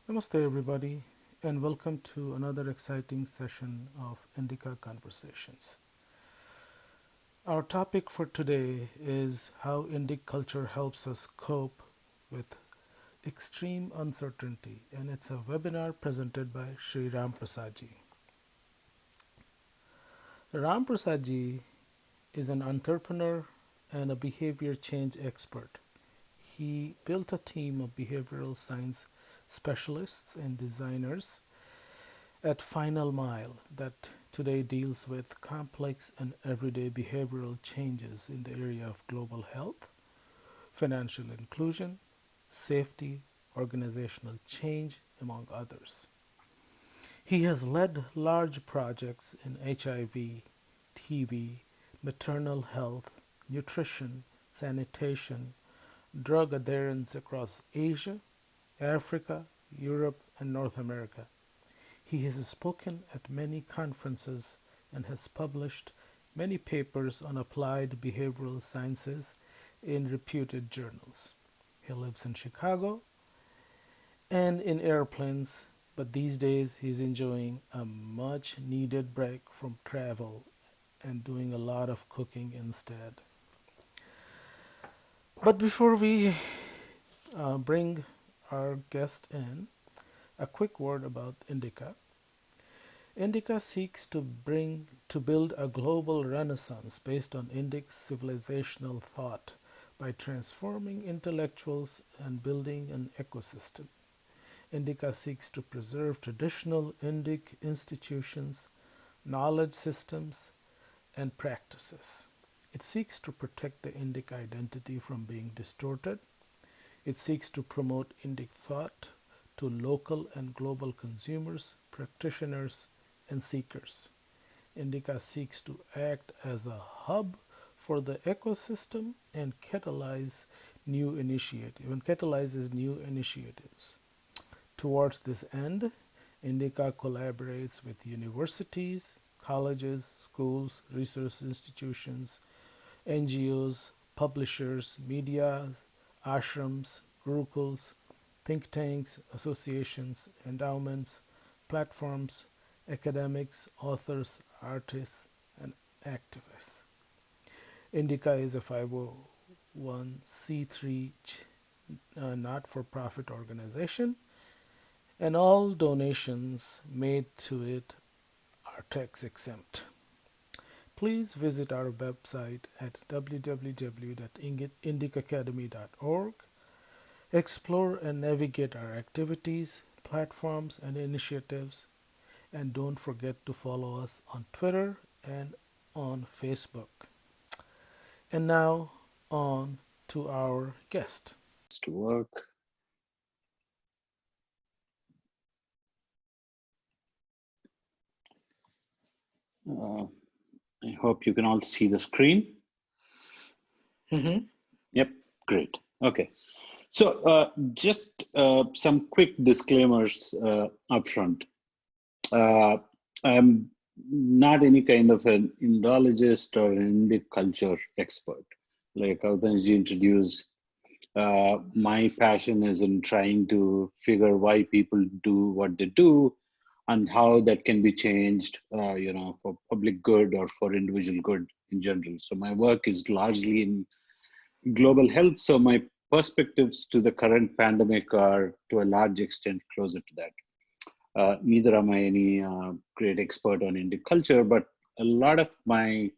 Namaste, everybody, and welcome to another exciting session of Indica Conversations. Our topic for today is how Indic culture helps us cope with extreme uncertainty, and it's a webinar presented by Sri Ram Prasad ji. Ram Prasad ji is an entrepreneur and a behavior change expert. He built a team of behavioral science specialists and designers at Final Mile that today deals with complex and everyday behavioral changes in the area of global health, financial inclusion, safety, organizational change, among others. He has led large projects in HIV, TB, maternal health, nutrition, sanitation, drug adherence across Asia, Africa, Europe, and North America. He has spoken at many conferences and has published many papers on applied behavioral sciences in reputed journals. He lives in Chicago and in airplanes, but these days he's enjoying a much needed break from travel and doing a lot of cooking instead. But before we bring our guest in, a quick word about Indica. Indica seeks to build a global renaissance based on Indic civilizational thought by transforming intellectuals and building an ecosystem. Indica seeks to preserve traditional Indic institutions, knowledge systems, and practices. It seeks to protect the Indic identity from being distorted. It seeks to promote Indic thought to local and global consumers, practitioners, and seekers. Indica seeks to act as a hub for the ecosystem and catalyzes new initiatives. Towards this end, Indica collaborates with universities, colleges, schools, research institutions, NGOs, publishers, media, ashrams, gurukuls, think tanks, associations, endowments, platforms, academics, authors, artists, and activists. Indica is a 501c3 not-for-profit organization, and all donations made to it are tax exempt. Please visit our website at www.indicacademy.org. Explore and navigate our activities, platforms, and initiatives, and don't forget to follow us on Twitter and on Facebook. And now on to our guest. To work. I hope you can all see the screen. Mm-hmm. Yep, great. Okay. So just some quick disclaimers up front. I'm not any kind of an Indologist or an Indic culture expert. Like Avdanji introduced, my passion is in trying to figure why people do what they do and how that can be changed, for public good or for individual good in general. So my work is largely in global health. So my perspectives to the current pandemic are to a large extent closer to that. Neither am I any great expert on Indic culture, but a lot of my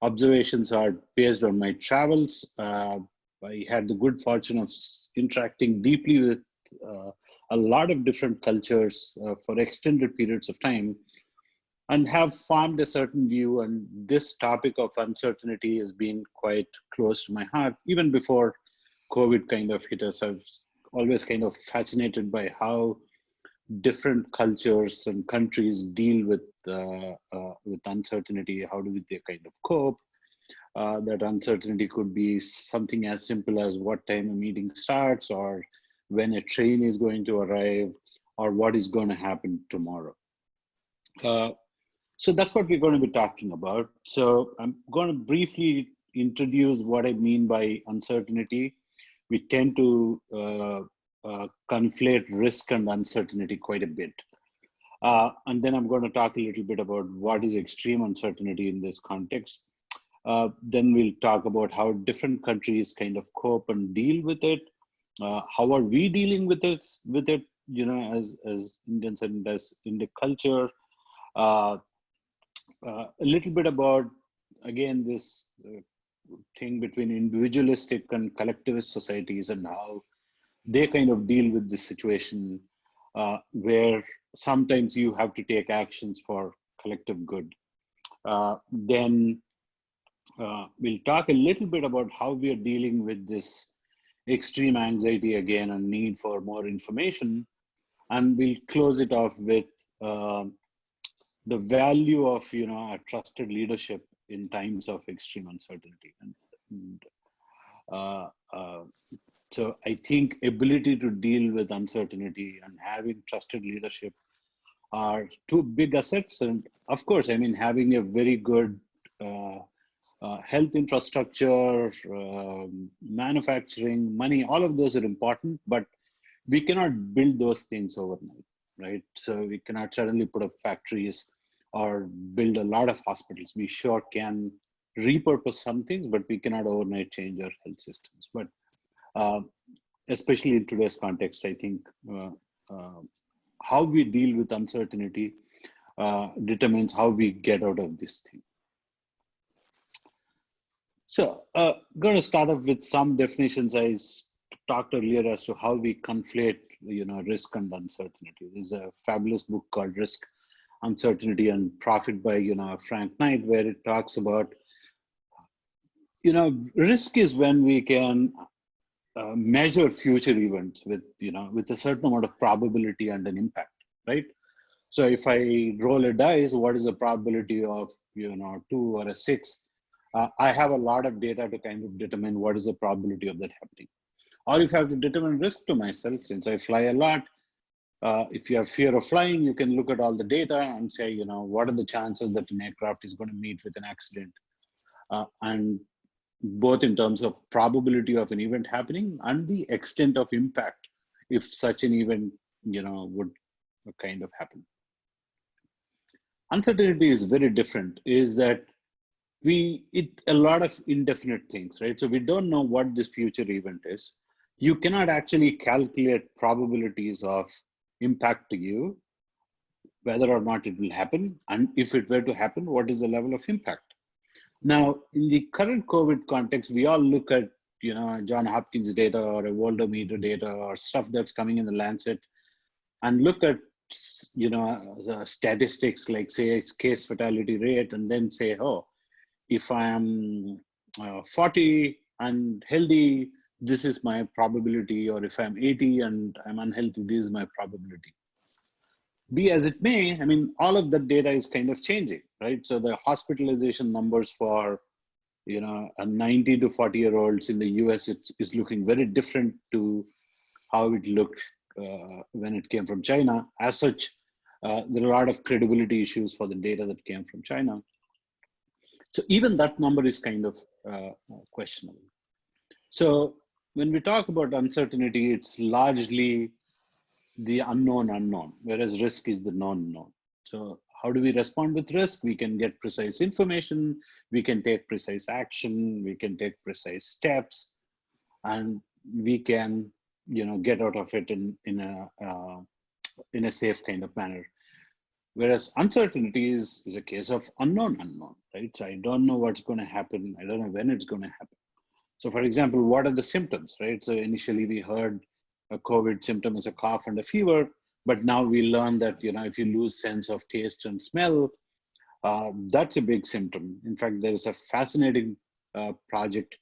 observations are based on my travels. I had the good fortune of interacting deeply with a lot of different cultures for extended periods of time and have formed a certain view. And this topic of uncertainty has been quite close to my heart. Even before COVID kind of hit us, I was always kind of fascinated by how different cultures and countries deal with uncertainty. How do they kind of cope? That uncertainty could be something as simple as what time a meeting starts, or when a train is going to arrive, or what is going to happen tomorrow. So that's what we're going to be talking about. So I'm going to briefly introduce what I mean by uncertainty. We tend to conflate risk and uncertainty quite a bit. And then I'm going to talk a little bit about what is extreme uncertainty in this context. Then we'll talk about how different countries kind of cope and deal with it. How are we dealing with this, with it, as Indians and as Indic culture. Uh, a little bit about, again, this thing between individualistic and collectivist societies and how they kind of deal with this situation where sometimes you have to take actions for collective good. Then we'll talk a little bit about how we are dealing with this extreme anxiety again and need for more information. And we'll close it off with the value of, a trusted leadership in times of extreme uncertainty. And uh, uh, so I think ability to deal with uncertainty and having trusted leadership are two big assets. And of course, I mean, having a very good health infrastructure, manufacturing, money, all of those are important, but we cannot build those things overnight, right? So we cannot suddenly put up factories or build a lot of hospitals. We sure can repurpose some things, but we cannot overnight change our health systems. But especially in today's context, I think uh, how we deal with uncertainty determines how we get out of this thing. So, going to start off with some definitions I talked earlier as to how we conflate, risk and uncertainty. There's a fabulous book called Risk, Uncertainty, and Profit by, Frank Knight, where it talks about, risk is when we can measure future events with, with a certain amount of probability and an impact, right? So if I roll a dice, what is the probability of, 2 or a 6? I have a lot of data to kind of determine what is the probability of that happening. Or if I have to determine risk to myself, since I fly a lot, if you have fear of flying, you can look at all the data and say, what are the chances that an aircraft is going to meet with an accident? And both in terms of probability of an event happening and the extent of impact if such an event, would kind of happen. Uncertainty is very different, is that a lot of indefinite things, right? So we don't know what this future event is. You cannot actually calculate probabilities of impact to you, whether or not it will happen, and if it were to happen, what is the level of impact. Now, in the current COVID context, we all look at, John Hopkins data or a Worldometer data or stuff that's coming in the Lancet, and look at, the statistics like, say, its case fatality rate, and then say, oh, if I am 40 and healthy, this is my probability, or if I'm 80 and I'm unhealthy, this is my probability. Be as it may, I mean, all of that data is kind of changing, right? So the hospitalization numbers for, a 90 to 40-year-olds in the US, is looking very different to how it looked when it came from China. As such, there are a lot of credibility issues for the data that came from China. So even that number is kind of questionable. So when we talk about uncertainty, it's largely the unknown, whereas risk is the known. So how do we respond with risk? We can get precise information, we can take precise action, we can take precise steps, and we can, get out of it in a safe kind of manner. Whereas uncertainty is a case of unknown, right? So I don't know what's going to happen. I don't know when it's going to happen. So for example, what are the symptoms, right? So initially we heard a COVID symptom is a cough and a fever, but now we learn that, if you lose sense of taste and smell, that's a big symptom. In fact, there is a fascinating project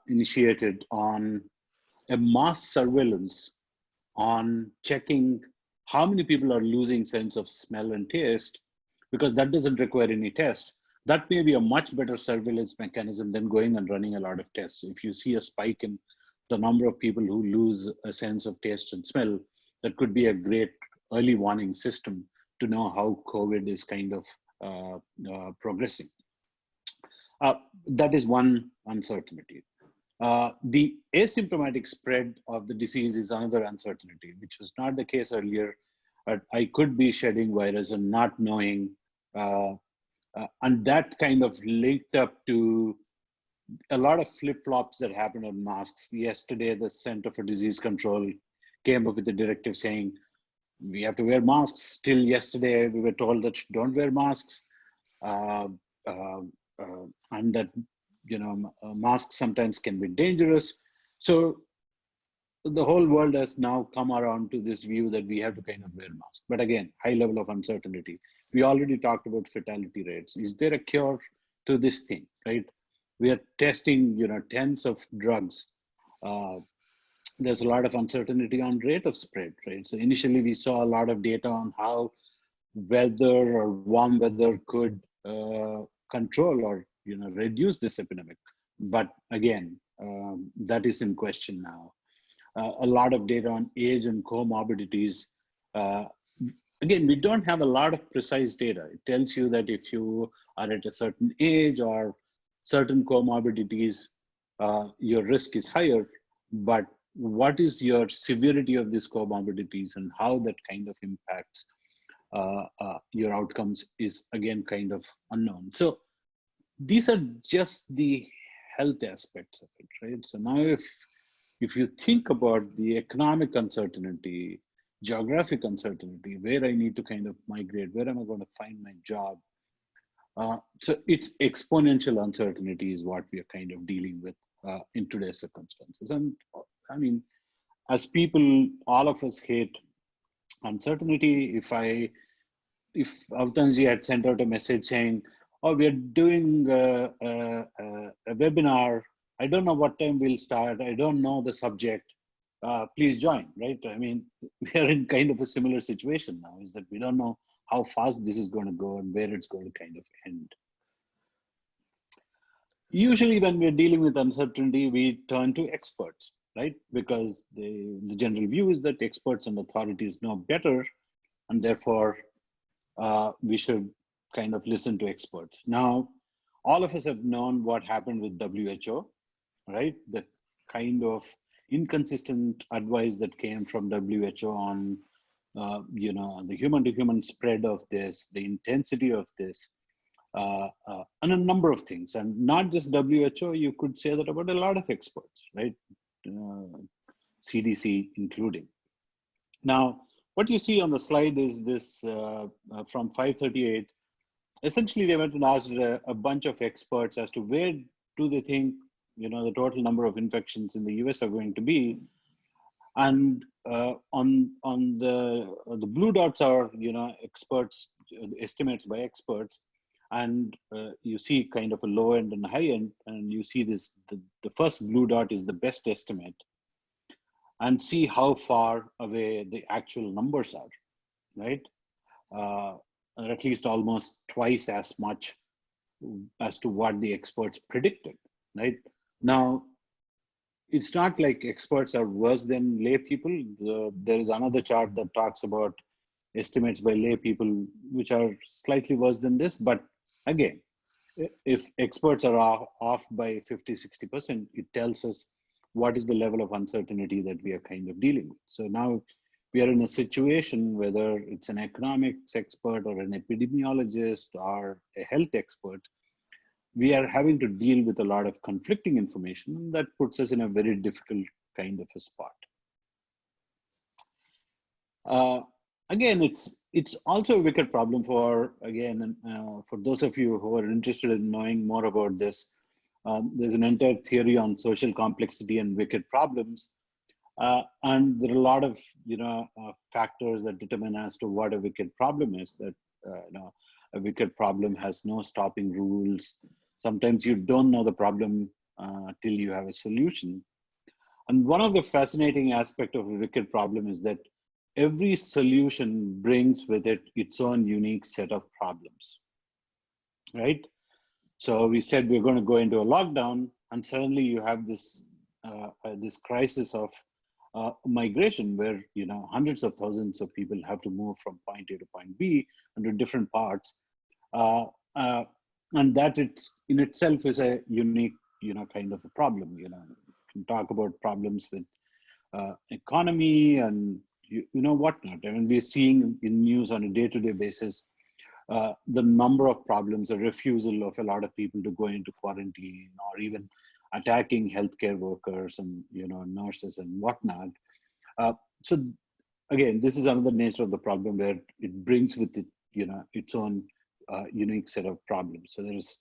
initiated on a mass surveillance on checking how many people are losing sense of smell and taste, because that doesn't require any test. That may be a much better surveillance mechanism than going and running a lot of tests. If you see a spike in the number of people who lose a sense of taste and smell, that could be a great early warning system to know how COVID is kind of progressing. That is one uncertainty. The asymptomatic spread of the disease is another uncertainty, which was not the case earlier. I could be shedding virus and not knowing, uh, and that kind of linked up to a lot of flip-flops that happened on masks. Yesterday, the Center for Disease Control came up with a directive saying we have to wear masks. Still yesterday, we were told that don't wear masks, uh, uh, and that masks sometimes can be dangerous. So the whole world has now come around to this view that we have to kind of wear masks. But again, high level of uncertainty. We already talked about fatality rates. Is there a cure to this thing, right? We are testing, tens of drugs. Uh, there's a lot of uncertainty on rate of spread, right? So initially we saw a lot of data on how weather or warm weather could control or reduce this epidemic. But again, that is in question now. A lot of data on age and comorbidities. Uh, Again, we don't have a lot of precise data. It tells you that if you are at a certain age or certain comorbidities, your risk is higher. But what is your severity of these comorbidities and how that kind of impacts your outcomes is again kind of unknown. So these are just the health aspects of it, right? So now if you think about the economic uncertainty, geographic uncertainty, where I need to kind of migrate, where am I going to find my job? So it's exponential uncertainty is what we are kind of dealing with in today's circumstances. And I mean, as people, all of us hate uncertainty. If Avtanji had sent out a message saying, "Oh, we are doing a webinar. I don't know what time we'll start. I don't know the subject. Please join." Right? I mean, we are in kind of a similar situation now. Is that we don't know how fast this is going to go and where it's going to kind of end. Usually, when we're dealing with uncertainty, we turn to experts, right? Because the general view is that experts and authorities know better, and therefore we should kind of listen to experts. Now, all of us have known what happened with WHO, right? The kind of inconsistent advice that came from WHO on, the human-to-human spread of this, the intensity of this, and a number of things. And not just WHO, you could say that about a lot of experts, right? CDC including. Now, what you see on the slide is this from 538. Essentially, they went and asked a bunch of experts as to where do they think the total number of infections in the US are going to be. And on the blue dots are experts, estimates by experts, and you see kind of a low end and a high end, and you see this the first blue dot is the best estimate, and see how far away the actual numbers are, right? Or at least almost twice as much as to what the experts predicted, right? Now, it's not like experts are worse than lay people. There is another chart that talks about estimates by lay people, which are slightly worse than this. But again, if experts are off by 50, 60%, it tells us what is the level of uncertainty that we are kind of dealing with. So now we are in a situation, whether it's an economics expert or an epidemiologist or a health expert, we are having to deal with a lot of conflicting information, and that puts us in a very difficult kind of a spot. Again, it's also a wicked problem for, again, for those of you who are interested in knowing more about this. There's an entire theory on social complexity and wicked problems. And there are a lot of factors that determine as to what a wicked problem is. That a wicked problem has no stopping rules. Sometimes you don't know the problem till you have a solution. And one of the fascinating aspects of a wicked problem is that every solution brings with it its own unique set of problems, right? So we said we're going to go into a lockdown, and suddenly you have this this crisis of migration, where hundreds of thousands of people have to move from point A to point B into different parts, and that it's in itself is a unique kind of a problem. can talk about problems with economy and whatnot. I mean, we're seeing in news on a day-to-day basis the number of problems, the refusal of a lot of people to go into quarantine, or even attacking healthcare workers and nurses and whatnot. So again, this is another nature of the problem where it brings with it its own unique set of problems. So there's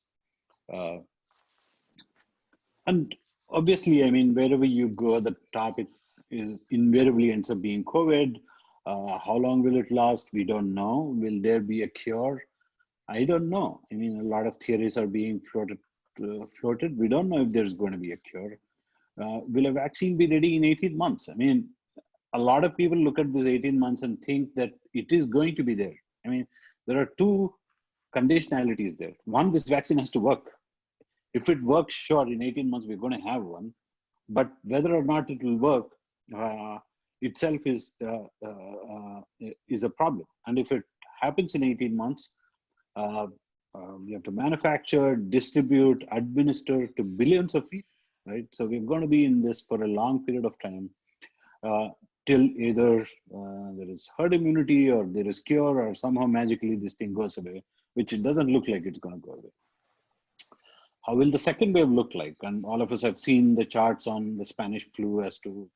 and obviously, I mean, wherever you go, the topic is invariably ends up being COVID. How long will it last? We don't know. Will there be a cure? I don't know. I mean, a lot of theories are being floated. We don't know if there's going to be a cure. Will a vaccine be ready in 18 months? I mean, a lot of people look at this 18 months and think that it is going to be there. I mean, there are two conditionalities there. One, this vaccine has to work. If it works, sure, in 18 months, we're going to have one. But whether or not it will work itself is a problem. And if it happens in 18 months, you have to manufacture, distribute, administer to billions of people, right? So we're going to be in this for a long period of time till either there is herd immunity or there is cure, or somehow magically this thing goes away, which it doesn't look like it's going to go away. How will the second wave look like? And all of us have seen the charts on the Spanish flu as to,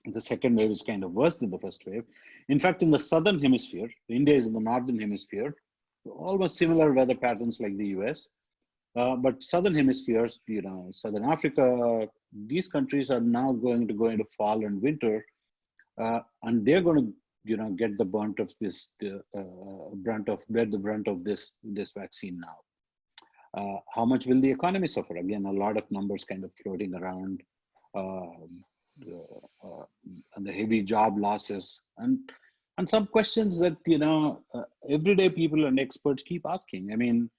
the second wave is kind of worse than the first wave. In fact, in the southern hemisphere, India is in the northern hemisphere, almost similar weather patterns like the US. But southern hemispheres, Southern Africa, these countries are now going to go into fall and winter, and they're going to, get the brunt of this, bear the brunt of this vaccine now. How much will the economy suffer? Again, a lot of numbers kind of floating around, and the heavy job losses, and some questions that everyday people and experts keep asking. I mean,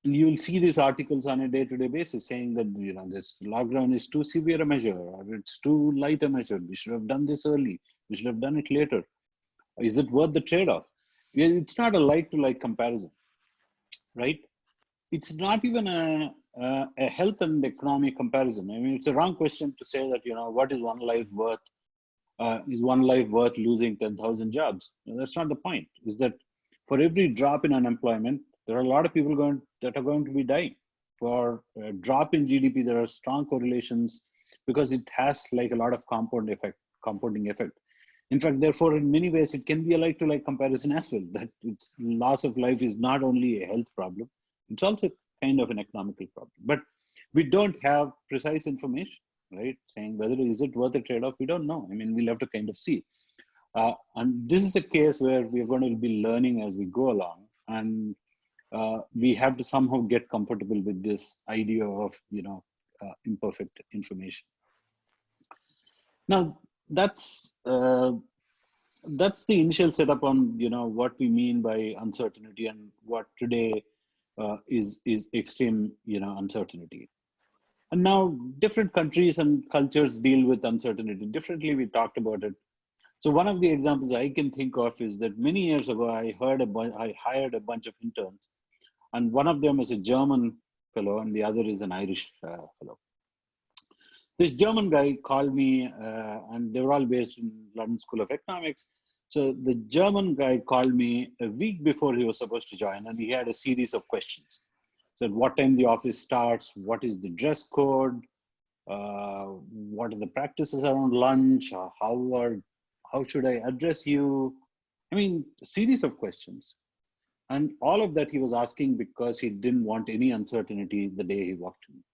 you'll see these articles on a day-to-day basis saying that this lockdown is too severe a measure, or it's too light a measure. We should have done this early. We should have done it later. Is it worth the trade-off? It's not a like-to-like comparison, right? It's not even a health and economic comparison. I mean, it's a wrong question to say that, what is one life worth? Is one life worth losing 10,000 jobs? That's not the point. Is that for every drop in unemployment, there are a lot of people that are going to be dying. For a drop in GDP, there are strong correlations because it has like a lot of compounding effect. In fact, therefore, in many ways, it can be a like-to-like comparison as well, that its loss of life is not only a health problem, it's also kind of an economical problem. But we don't have precise information, right? Saying whether is it worth a trade-off, we don't know. I mean, we'll have to kind of see. And this is a case where we're going to be learning as we go along. And we have to somehow get comfortable with this idea of, imperfect information. Now, that's the initial setup on, what we mean by uncertainty and what today is extreme, uncertainty. And now different countries and cultures deal with uncertainty differently. We talked about it. So one of the examples I can think of is that many years ago, I hired a bunch of interns, and one of them is a German fellow and the other is an Irish fellow. This German guy called me, and they were all based in London School of Economics. So the German guy called me a week before he was supposed to join, and he had a series of questions. Said what time the office starts, what is the dress code, what are the practices around lunch, how should I address you? I mean, a series of questions. And all of that he was asking because he didn't want any uncertainty the day he walked in.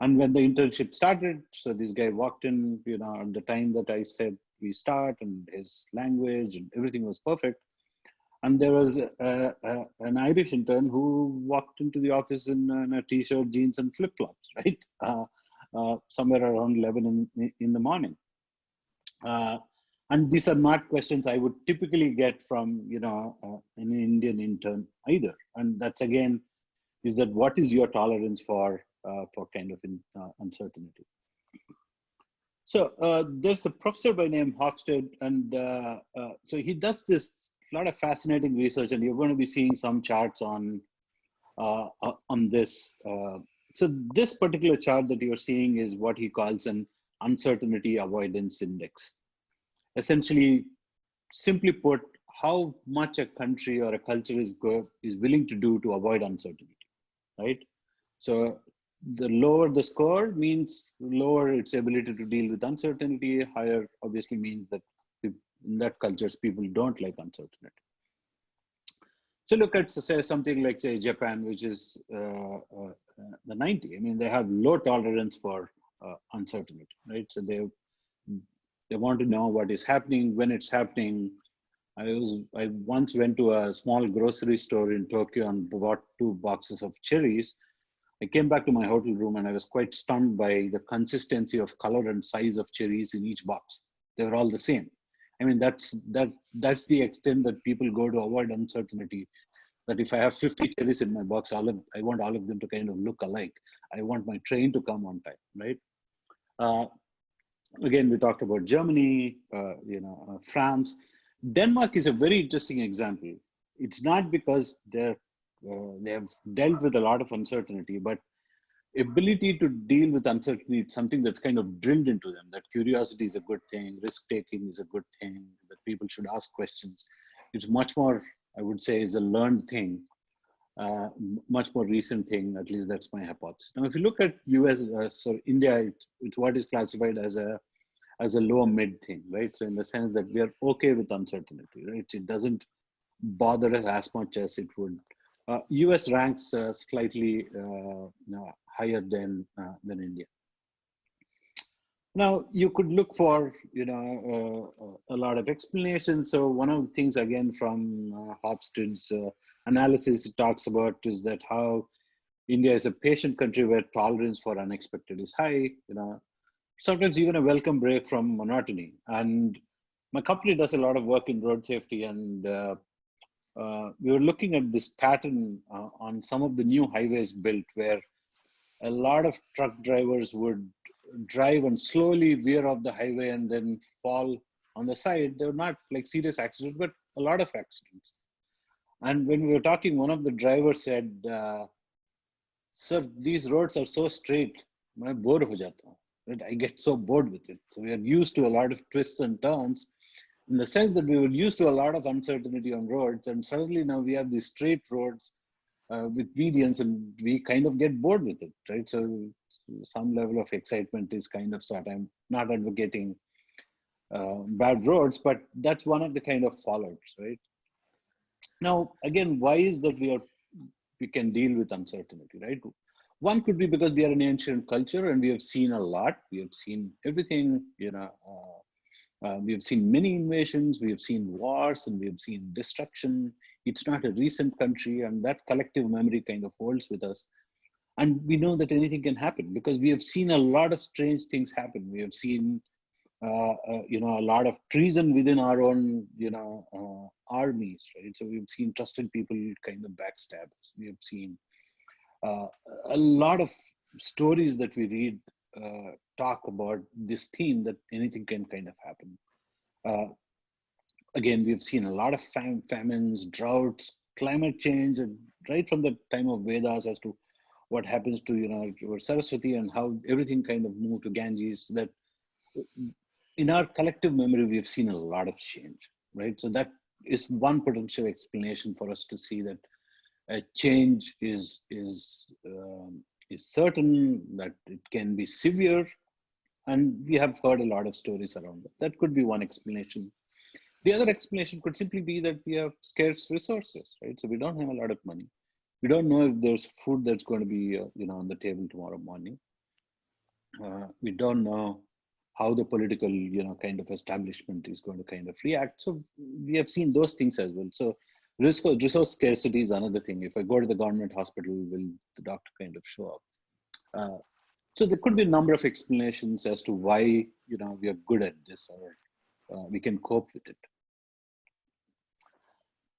And when the internship started, so this guy walked in, at the time that I said we start, and his language and everything was perfect. And there was an Irish intern who walked into the office in a t-shirt, jeans, and flip-flops, right? Somewhere around 11 in the morning. And these are not questions I would typically get from, an Indian intern either. And that's again, is that what is your tolerance for kind of uncertainty? So there's a professor by name Hofstede, and so he does this lot of fascinating research, and you're going to be seeing some charts on this So this particular chart that you're seeing is what he calls an uncertainty avoidance index. Essentially, simply put, how much a country or a culture is willing to do to avoid uncertainty, right? So the lower the score means lower its ability to deal with uncertainty. Higher obviously means that in that cultures people don't like uncertainty. So look at say something like say Japan, which is the 90. I mean, they have low tolerance for uncertainty, right? So they want to know what is happening when it's happening. I once went to a small grocery store in Tokyo and bought 2 boxes of cherries. I came back to my hotel room and I was quite stunned by the consistency of color and size of cherries in each box. They were all the same. I mean, that's the extent that people go to avoid uncertainty. That if I have 50 cherries in my box, I want all of them to kind of look alike. I want my train to come on time, right? Again, we talked about Germany, France. Denmark is a very interesting example. It's not because they have dealt with a lot of uncertainty, but ability to deal with uncertainty is something that's kind of drilled into them, that curiosity is a good thing, risk-taking is a good thing, that people should ask questions. It's much more, I would say, is a learned thing, much more recent thing, at least that's my hypothesis. Now, if you look at US, so India, it's what is classified as a low mid thing, right? So in the sense that we are okay with uncertainty, right? It doesn't bother us as much as it would. US ranks slightly higher than India. Now you could look for a lot of explanations. So one of the things again from Hofstede's analysis it talks about is that how India is a patient country where tolerance for unexpected is high. Sometimes even a welcome break from monotony. And my company does a lot of work in road safety, and we were looking at this pattern on some of the new highways built where a lot of truck drivers would drive and slowly veer off the highway and then fall on the side. They were not like serious accidents, but a lot of accidents. And when we were talking, one of the drivers said, sir, these roads are so straight, मैं bore हो जाता हूँ. Right? I get so bored with it. So we are used to a lot of twists and turns in the sense that we were used to a lot of uncertainty on roads, and suddenly now we have these straight roads with medians, and we kind of get bored with it, right? So some level of excitement is kind of sought. I'm not advocating bad roads, but that's one of the kind of fallouts, right? Now, again, why is that we can deal with uncertainty, right? One could be because we are an ancient culture and we have seen a lot. We have seen everything, we have seen many invasions, we have seen wars, and we have seen destruction. It's not a recent country, and that collective memory kind of holds with us. And we know that anything can happen because we have seen a lot of strange things happen. We have seen, a lot of treason within our own, armies, right? So we've seen trusted people kind of backstab us. We have seen a lot of stories that we read talk about this theme that anything can kind of happen. Again, we've seen a lot of famines, droughts, climate change, and right from the time of Vedas as to what happens to Saraswati and how everything kind of moved to Ganges. That in our collective memory, we've seen a lot of change, right? So that is one potential explanation for us to see that a change is certain, that it can be severe, and we have heard a lot of stories around that. That could be one explanation. The other explanation could simply be that we have scarce resources, right? So we don't have a lot of money. We don't know if there's food that's going to be on the table tomorrow morning. We don't know how the political kind of establishment is going to kind of react. So we have seen those things as well. So resource scarcity is another thing. If I go to the government hospital, will the doctor kind of show up? So there could be a number of explanations as to why we are good at this, or we can cope with it.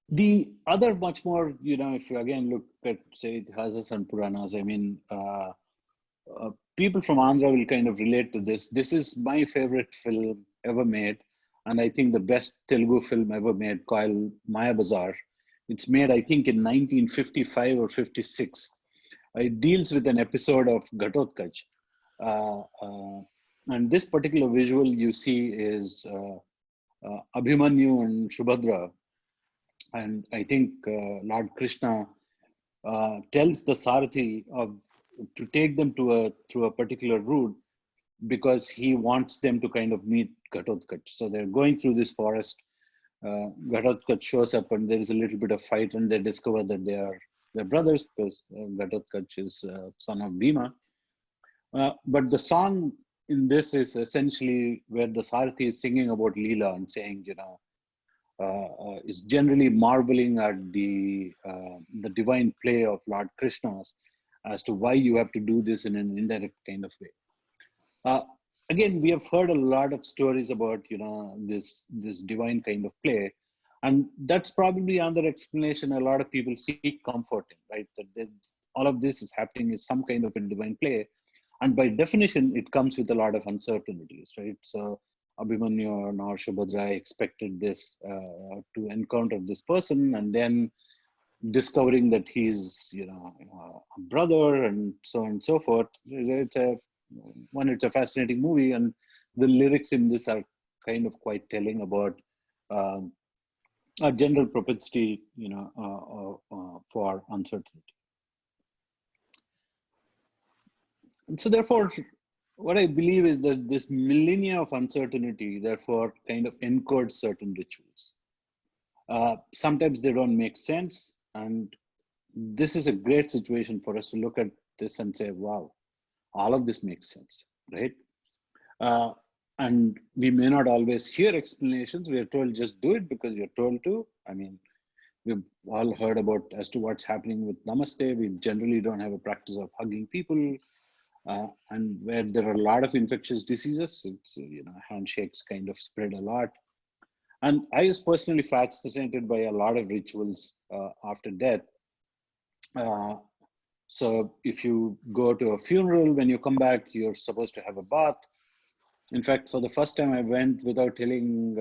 The other much more, if you again look at say Itihasas and Puranas, I mean, people from Andhra will kind of relate to this. This is my favorite film ever made, and I think the best Telugu film ever made, Coilmayabazar. It's made, I think, in 1955 or 56. It deals with an episode of Ghatotkach. Uh, uh, and this particular visual you see is Abhimanyu and Subhadra. And I think Lord Krishna tells the Sarathi of to take them to a through a particular route because he wants them to kind of meet Ghatotkach. So they're going through this forest. Ghatotkach shows up, and there is a little bit of fight, and they discover that they're brothers because Ghatotkach is son of Bhima. But the song in this is essentially where the Sarathi is singing about Leela and saying, is generally marveling at the divine play of Lord Krishna's as to why you have to do this in an indirect kind of way. Uh, Again, we have heard a lot of stories about this divine kind of play, and that's probably another explanation a lot of people seek comfort in, right? That all of this is happening is some kind of a divine play, and by definition, it comes with a lot of uncertainties, right? So Abhimanyu or Subhadra expected this to encounter this person, and then discovering that he's a brother, and so on and so forth. It's a fascinating movie, and the lyrics in this are kind of quite telling about um, a general propensity, for uncertainty. And so, therefore, what I believe is that this millennia of uncertainty, therefore, kind of encodes certain rituals. Sometimes they don't make sense, and this is a great situation for us to look at this and say, wow, all of this makes sense, right? Uh, and we may not always hear explanations. We are told just do it because you're told to. I mean, we've all heard about as to what's happening with Namaste. We generally don't have a practice of hugging people. And where there are a lot of infectious diseases, it's, handshakes kind of spread a lot. And I was personally fascinated by a lot of rituals after death. Uh, so if you go to a funeral, when you come back, you're supposed to have a bath. In fact, for the first time, I went without telling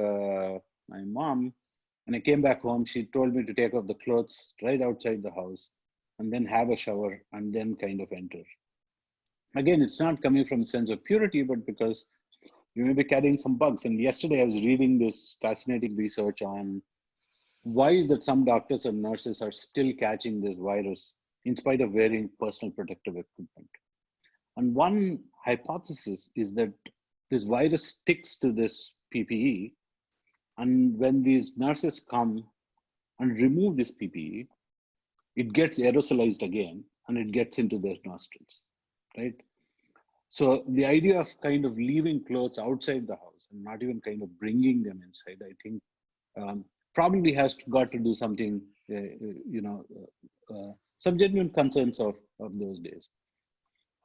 my mom. When I came back home, she told me to take off the clothes right outside the house and then have a shower and then kind of enter. Again, it's not coming from a sense of purity, but because you may be carrying some bugs. And yesterday, I was reading this fascinating research on why is that some doctors and nurses are still catching this virus in spite of wearing personal protective equipment. And one hypothesis is that this virus sticks to this PPE, and when these nurses come and remove this PPE, it gets aerosolized again and it gets into their nostrils, right? So the idea of kind of leaving clothes outside the house and not even kind of bringing them inside, I think probably has got to do something, some genuine concerns of those days.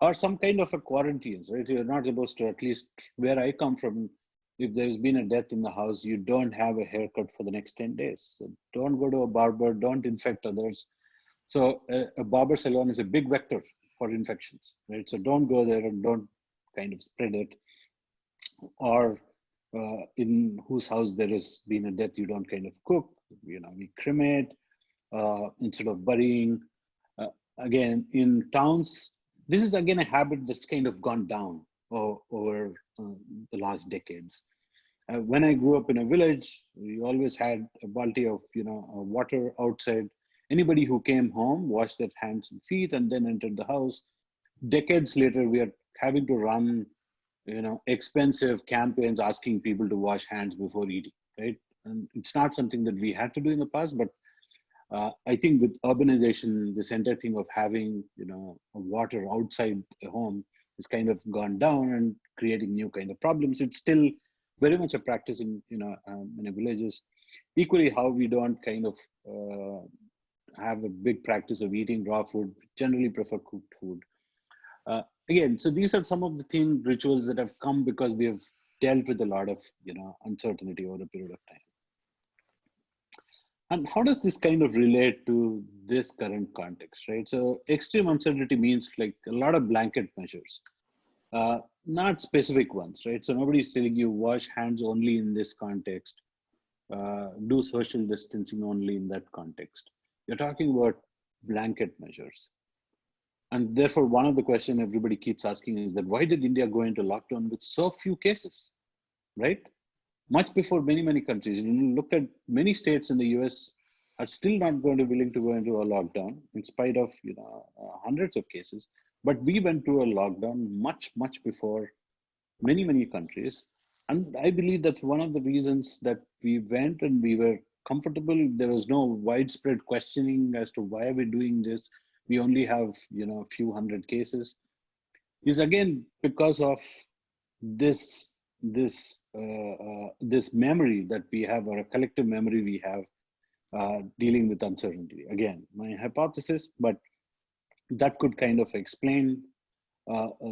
Or some kind of a quarantine, right? So you're not supposed to, at least where I come from, if there's been a death in the house, you don't have a haircut for the next 10 days. So don't go to a barber, don't infect others. So a barber salon is a big vector for infections, right? So don't go there and don't kind of spread it. Or in whose house there has been a death, you don't kind of cook, we cremate instead of burying. Again, in towns, this is again a habit that's kind of gone down over the last decades. When I grew up in a village, we always had a balti of water outside. Anybody who came home washed their hands and feet and then entered the house. Decades later, we are having to run expensive campaigns asking people to wash hands before eating, right? And it's not something that we had to do in the past, but I think with urbanization, this entire thing of having water outside a home has kind of gone down and creating new kind of problems. It's still very much a practice in many villages. Equally, how we don't kind of have a big practice of eating raw food. Generally, prefer cooked food. Again, so these are some of the rituals that have come because we have dealt with a lot of uncertainty over a period of time. And how does this kind of relate to this current context, right? So extreme uncertainty means like a lot of blanket measures, not specific ones, right? So nobody's telling you wash hands only in this context, do social distancing only in that context. You're talking about blanket measures. And therefore, one of the questions everybody keeps asking is that why did India go into lockdown with so few cases, right? Much before many countries. You look at many states in the US are still not going to willing to go into a lockdown in spite of hundreds of cases. But we went to a lockdown much before many countries, and I believe that's one of the reasons that we went and we were comfortable. There was no widespread questioning as to why are we doing this. We only have a few hundred cases. Is again because of this memory that we have, or a collective memory we have, dealing with uncertainty. Again, my hypothesis, but that could kind of explain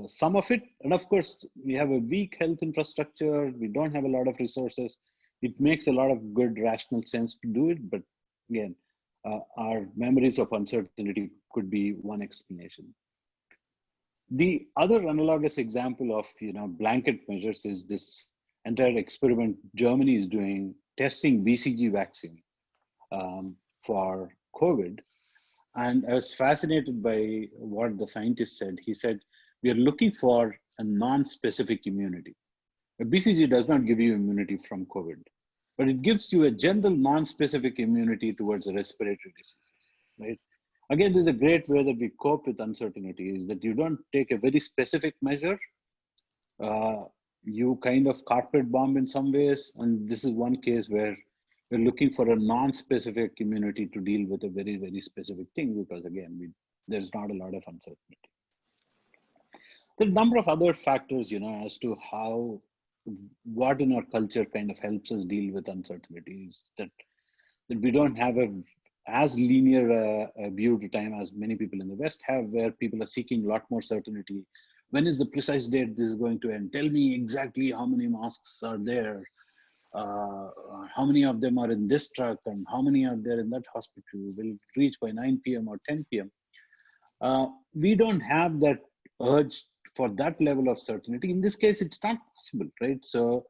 some of it. And of course, we have a weak health infrastructure. We don't have a lot of resources. It makes a lot of good rational sense to do it. But again, our memories of uncertainty could be one explanation. The other analogous example of blanket measures is this entire experiment Germany is doing, testing BCG vaccine for COVID. And I was fascinated by what the scientist said. He said, we are looking for a non-specific immunity. A BCG does not give you immunity from COVID, but it gives you a general non-specific immunity towards respiratory diseases, right? Again, this is a great way that we cope with uncertainty, is that you don't take a very specific measure. You kind of carpet bomb in some ways. And this is one case where we're looking for a non-specific immunity to deal with a very specific thing, because again, there's not a lot of uncertainty. There are a number of other factors, as to what in our culture kind of helps us deal with uncertainties, that we don't have as linear a view to time as many people in the West have, where people are seeking a lot more certainty. When is the precise date this is going to end? Tell me exactly how many masks are there, how many of them are in this truck, and how many are there in that hospital, will reach by 9 p.m. or 10 p.m. We don't have that urge for that level of certainty. In this case, it's not possible, right? So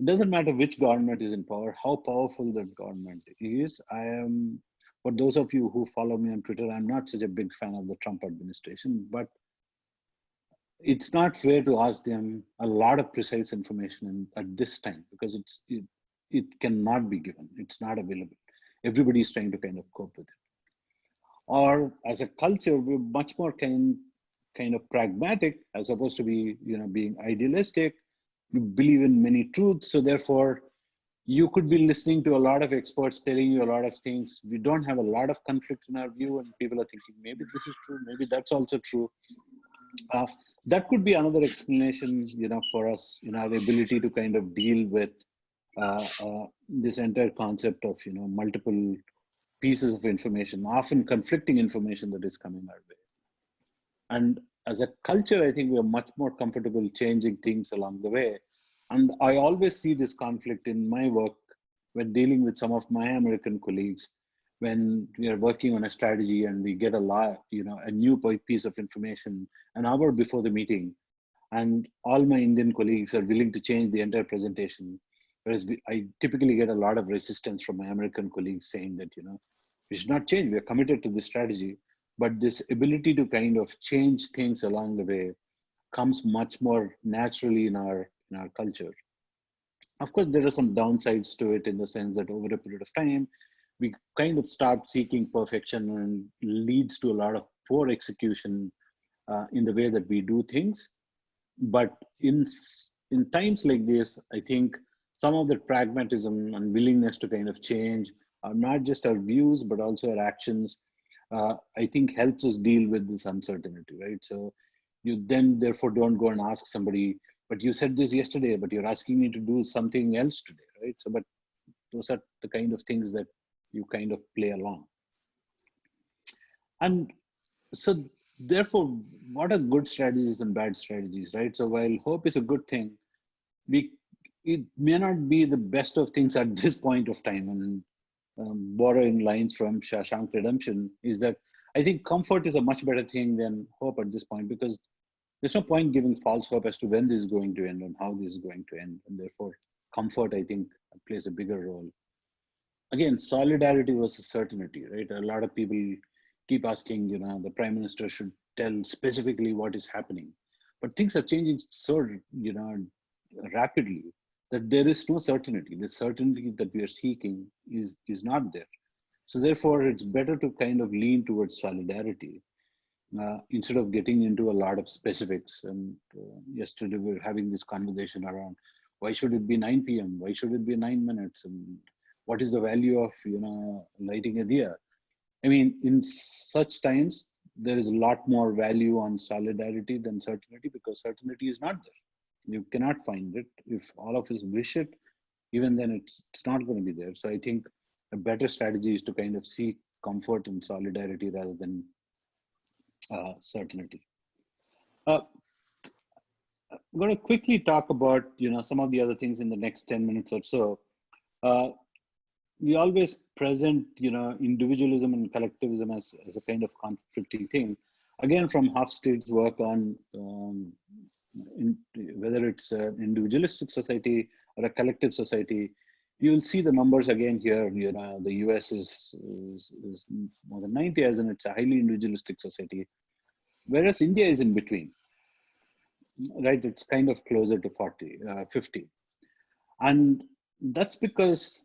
it doesn't matter which government is in power, how powerful that government is. For those of you who follow me on Twitter, I'm not such a big fan of the Trump administration, but it's not fair to ask them a lot of precise information at this time, because it cannot be given. It's not available. Everybody is trying to kind of cope with it. Or as a culture, we're much more kind of pragmatic, as opposed to be being idealistic. We believe in many truths, so therefore you could be listening to a lot of experts telling you a lot of things. We don't have a lot of conflict in our view, and people are thinking maybe this is true, maybe that's also true. That could be another explanation, for us, our ability to kind of deal with this entire concept of multiple pieces of information, often conflicting information that is coming our way. And as a culture, I think we are much more comfortable changing things along the way. And I always see this conflict in my work when dealing with some of my American colleagues, when we are working on a strategy and we get a new piece of information an hour before the meeting, and all my Indian colleagues are willing to change the entire presentation. Whereas I typically get a lot of resistance from my American colleagues saying that, we should not change. We are committed to this strategy. But this ability to kind of change things along the way comes much more naturally in our culture. Of course, there are some downsides to it, in the sense that over a period of time, we kind of start seeking perfection, and leads to a lot of poor execution in the way that we do things. But in times like this, I think some of the pragmatism and willingness to kind of change, not just our views, but also our actions, I think helps us deal with this uncertainty, right? So you then therefore don't go and ask somebody, but you said this yesterday, but you're asking me to do something else today, right? So, but those are the kind of things that you kind of play along. And so therefore, what are good strategies and bad strategies, right? So while hope is a good thing, it may not be the best of things at this point of time. And borrowing lines from Shawshank Redemption, is that I think comfort is a much better thing than hope at this point, because there's no point giving false hope as to when this is going to end and how this is going to end. And therefore, comfort, I think, plays a bigger role. Again, solidarity versus certainty, right? A lot of people keep asking, the prime minister should tell specifically what is happening. But things are changing so, rapidly that there is no certainty. The certainty that we are seeking is not there. So therefore, it's better to kind of lean towards solidarity instead of getting into a lot of specifics. And yesterday we were having this conversation around why should it be 9 p.m.? Why should it be 9 minutes? And what is the value of lighting a diya? I mean, in such times, there is a lot more value on solidarity than certainty, because certainty is not there. You cannot find it. If all of us wish it, even then it's not going to be there. So I think a better strategy is to kind of seek comfort and solidarity rather than certainty. Uh, I'm going to quickly talk about some of the other things in the next 10 minutes or so. Uh, we always present individualism and collectivism as a kind of conflicting thing. Again, from Hofstede's work on whether it's an individualistic society or a collective society, you will see the numbers again here. The US is more than 90, as in it's a highly individualistic society, whereas India is in between, right? It's kind of closer to 40, 50. And that's because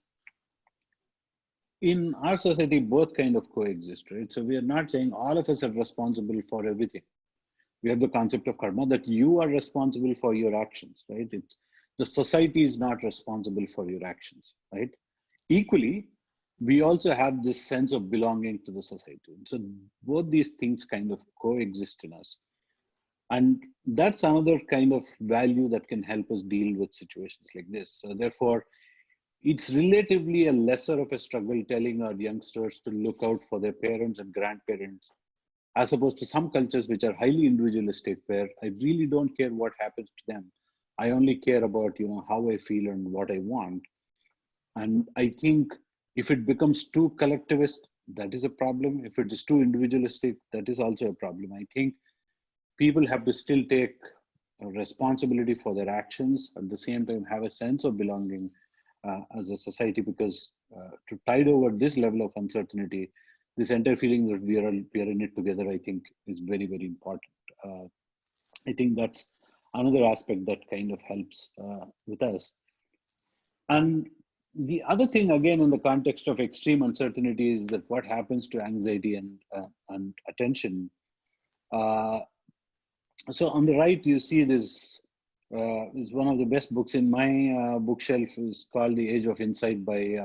in our society, both kind of coexist, right? So we are not saying all of us are responsible for everything. We have the concept of karma, that you are responsible for your actions, right? It's the society is not responsible for your actions, right? Equally, we also have this sense of belonging to the society. So both these things kind of coexist in us. And that's another kind of value that can help us deal with situations like this. So therefore, it's relatively a lesser of a struggle telling our youngsters to look out for their parents and grandparents, as opposed to some cultures which are highly individualistic, where I really don't care what happens to them. I only care about how I feel and what I want. And I think if it becomes too collectivist, that is a problem. If it is too individualistic, that is also a problem. I think people have to still take responsibility for their actions, at the same time have a sense of belonging as a society, because to tide over this level of uncertainty, this entire feeling that we are in it together, I think is very, very important. I think that's another aspect that kind of helps with us. And the other thing, again, in the context of extreme uncertainty, is that what happens to anxiety and attention. So on the right, you see this is one of the best books in my bookshelf. Is called The Age of Insight by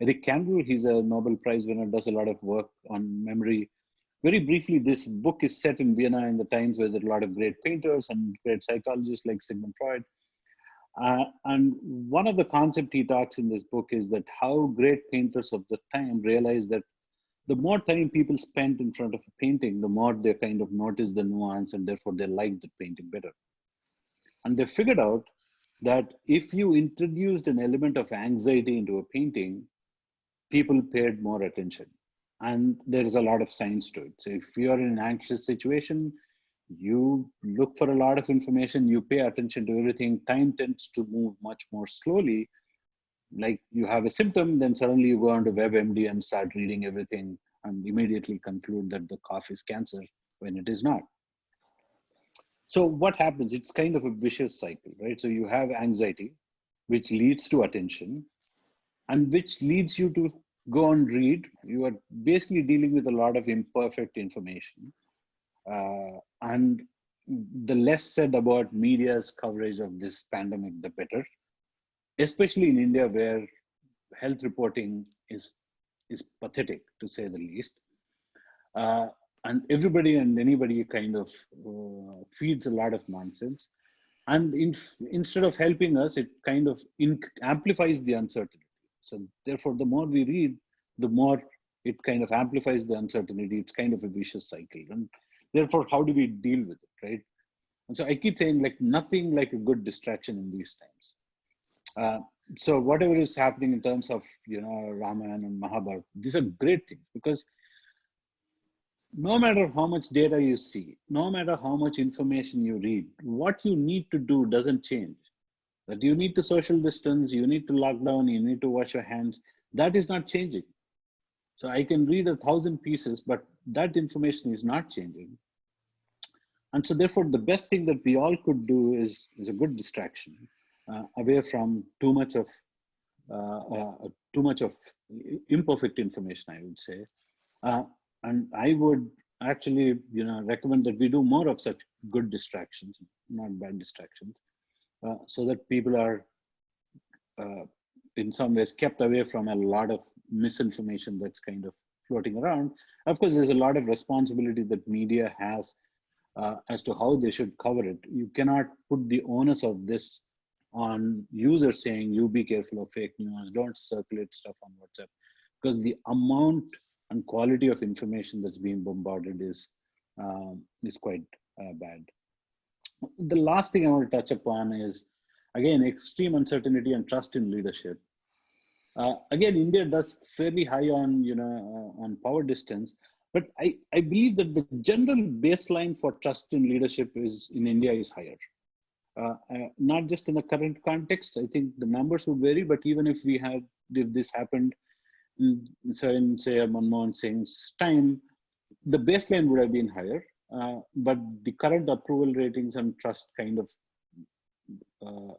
Eric Kandel. He's a Nobel Prize winner, does a lot of work on memory. Very briefly, this book is set in Vienna in the times where there are a lot of great painters and great psychologists like Sigmund Freud. And one of the concepts he talks in this book is that how great painters of the time realized that the more time people spent in front of a painting, the more they kind of notice the nuance, and therefore they like the painting better. And they figured out that if you introduced an element of anxiety into a painting, people paid more attention. And there is a lot of science to it. So if you're in an anxious situation, you look for a lot of information, you pay attention to everything, time tends to move much more slowly. Like you have a symptom, then suddenly you go on to WebMD and start reading everything and immediately conclude that the cough is cancer when it is not. So what happens? It's kind of a vicious cycle, right? So you have anxiety, which leads to attention, and which leads you to go and read. You are basically dealing with a lot of imperfect information. And the less said about media's coverage of this pandemic, the better, especially in India, where health reporting is pathetic, to say the least. And everybody and anybody kind of feeds a lot of nonsense. And instead of helping us, it kind of amplifies the uncertainty. So therefore, the more we read, the more it kind of amplifies the uncertainty. It's kind of a vicious cycle. And therefore, how do we deal with it, right? And so I keep saying, like, nothing like a good distraction in these times. So whatever is happening in terms of, Ramayana and Mahabharata, these are great things, because no matter how much data you see, no matter how much information you read, what you need to do doesn't change. That you need to social distance, you need to lock down, you need to wash your hands. That is not changing. So I can read 1,000 pieces, but that information is not changing. And so therefore, the best thing that we all could do is a good distraction away from too much of imperfect information, I would say. Uh, and I would actually, recommend that we do more of such good distractions, not bad distractions, so that people are, uh, in some ways, kept away from a lot of misinformation that's kind of floating around. Of course, there's a lot of responsibility that media has as to how they should cover it. You cannot put the onus of this on users saying, you be careful of fake news, don't circulate stuff on WhatsApp, because the amount and quality of information that's being bombarded is quite bad. The last thing I want to touch upon is, again, extreme uncertainty and trust in leadership. Again, India does fairly high on, on power distance, but I believe that the general baseline for trust in leadership is in India is higher. Not just in the current context. I think the numbers would vary, but even if this happened in say Manmohan Singh's time, the baseline would have been higher. But the current approval ratings and trust kind of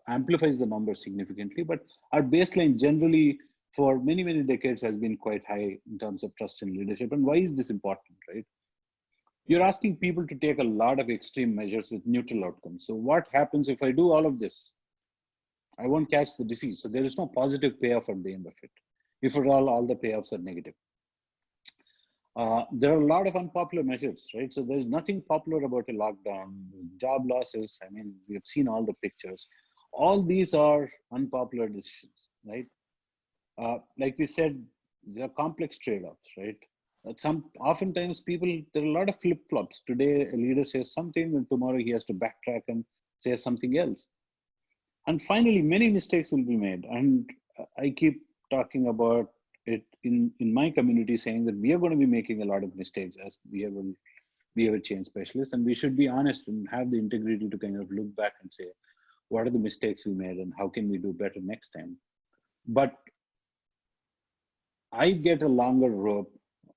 amplifies the number significantly. But our baseline generally for many, many decades has been quite high in terms of trust in leadership. And why is this important, right? You're asking people to take a lot of extreme measures with neutral outcomes. So what happens if I do all of this? I won't catch the disease. So there is no positive payoff at the end of it. If at all the payoffs are negative. There are a lot of unpopular measures, right? So there's nothing popular about a lockdown, job losses. I mean, we have seen all the pictures. All these are unpopular decisions, right? Like we said, there are complex trade-offs, right? Oftentimes there are a lot of flip-flops. Today, a leader says something, and tomorrow he has to backtrack and say something else. And finally, many mistakes will be made. And I keep talking about it in my community, saying that we are going to be making a lot of mistakes as behavior change specialists, and we should be honest and have the integrity to kind of look back and say, what are the mistakes we made and how can we do better next time? But I get a longer rope.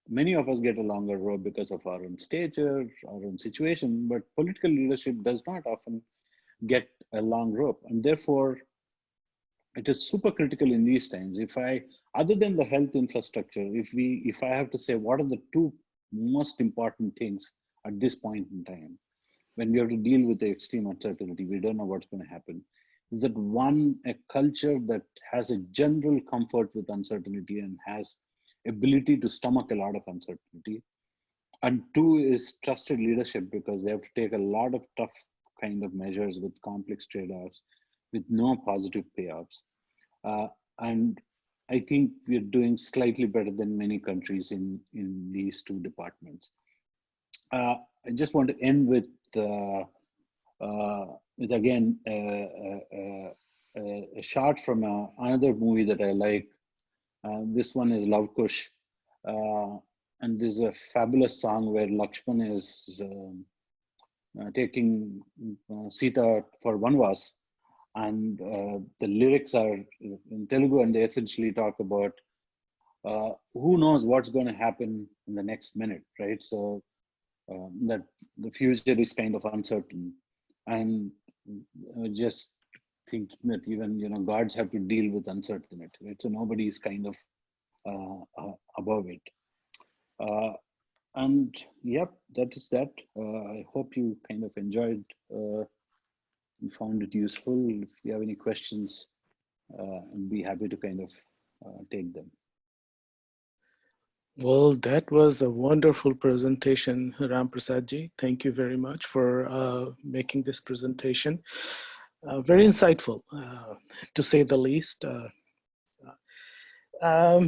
Many of us get a longer rope because of our own stature, our own situation, but political leadership does not often get a long rope. And therefore, it is super critical in these times. Other than the health infrastructure, if I have to say what are the two most important things at this point in time, when we have to deal with the extreme uncertainty, we don't know what's going to happen, is that one, a culture that has a general comfort with uncertainty and has ability to stomach a lot of uncertainty. And two is trusted leadership, because they have to take a lot of tough kind of measures with complex trade-offs, with no positive payoffs. And I think we're doing slightly better than many countries in these two departments. I just want to end with again a shot from another movie that I like. This one is Love Kush, and there's a fabulous song where Lakshman is taking Sita for Vanvas, and the lyrics are in Telugu, and they essentially talk about who knows what's going to happen in the next minute, right? So that the future is kind of uncertain, and just thinking that even gods have to deal with uncertainty, right? So nobody is kind of above it. And yep, that is that. I hope you kind of enjoyed and found it useful. If you have any questions, I'd be happy to kind of take them. Well, that was a wonderful presentation, Ram Prasad ji. Thank you very much for making this presentation. Very insightful, to say the least.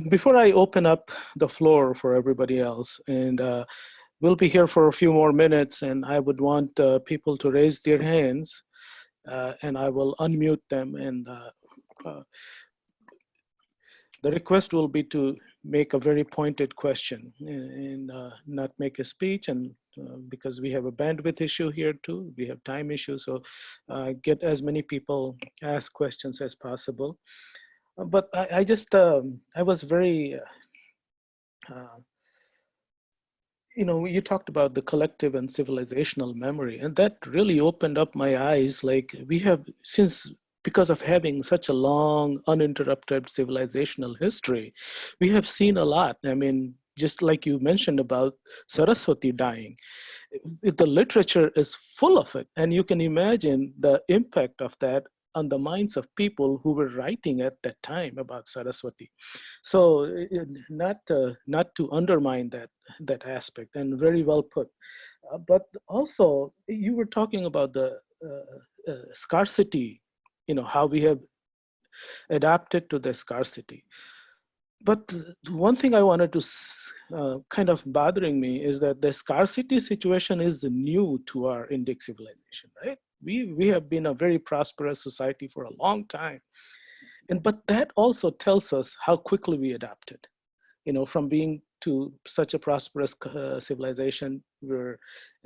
Before I open up the floor for everybody else, and we'll be here for a few more minutes, and I would want people to raise their hands, and I will unmute them. And the request will be to make a very pointed question and not make a speech. And because we have a bandwidth issue here too, we have time issues, so get as many people ask questions as possible. But I was very Uh, you talked about the collective and civilizational memory, and that really opened up my eyes. Like we have, since because of having such a long, uninterrupted civilizational history, we have seen a lot. I mean, just like you mentioned about Saraswati dying, the literature is full of it, and you can imagine the impact of that on the minds of people who were writing at that time about Saraswati. So, not to undermine that aspect, and very well put. But also, you were talking about the scarcity. How we have adapted to the scarcity. But one thing I wanted to kind of bothering me is that the scarcity situation is new to our Indic civilization, right? We have been a very prosperous society for a long time, and but that also tells us how quickly we adapted. From being to such a prosperous civilization, we're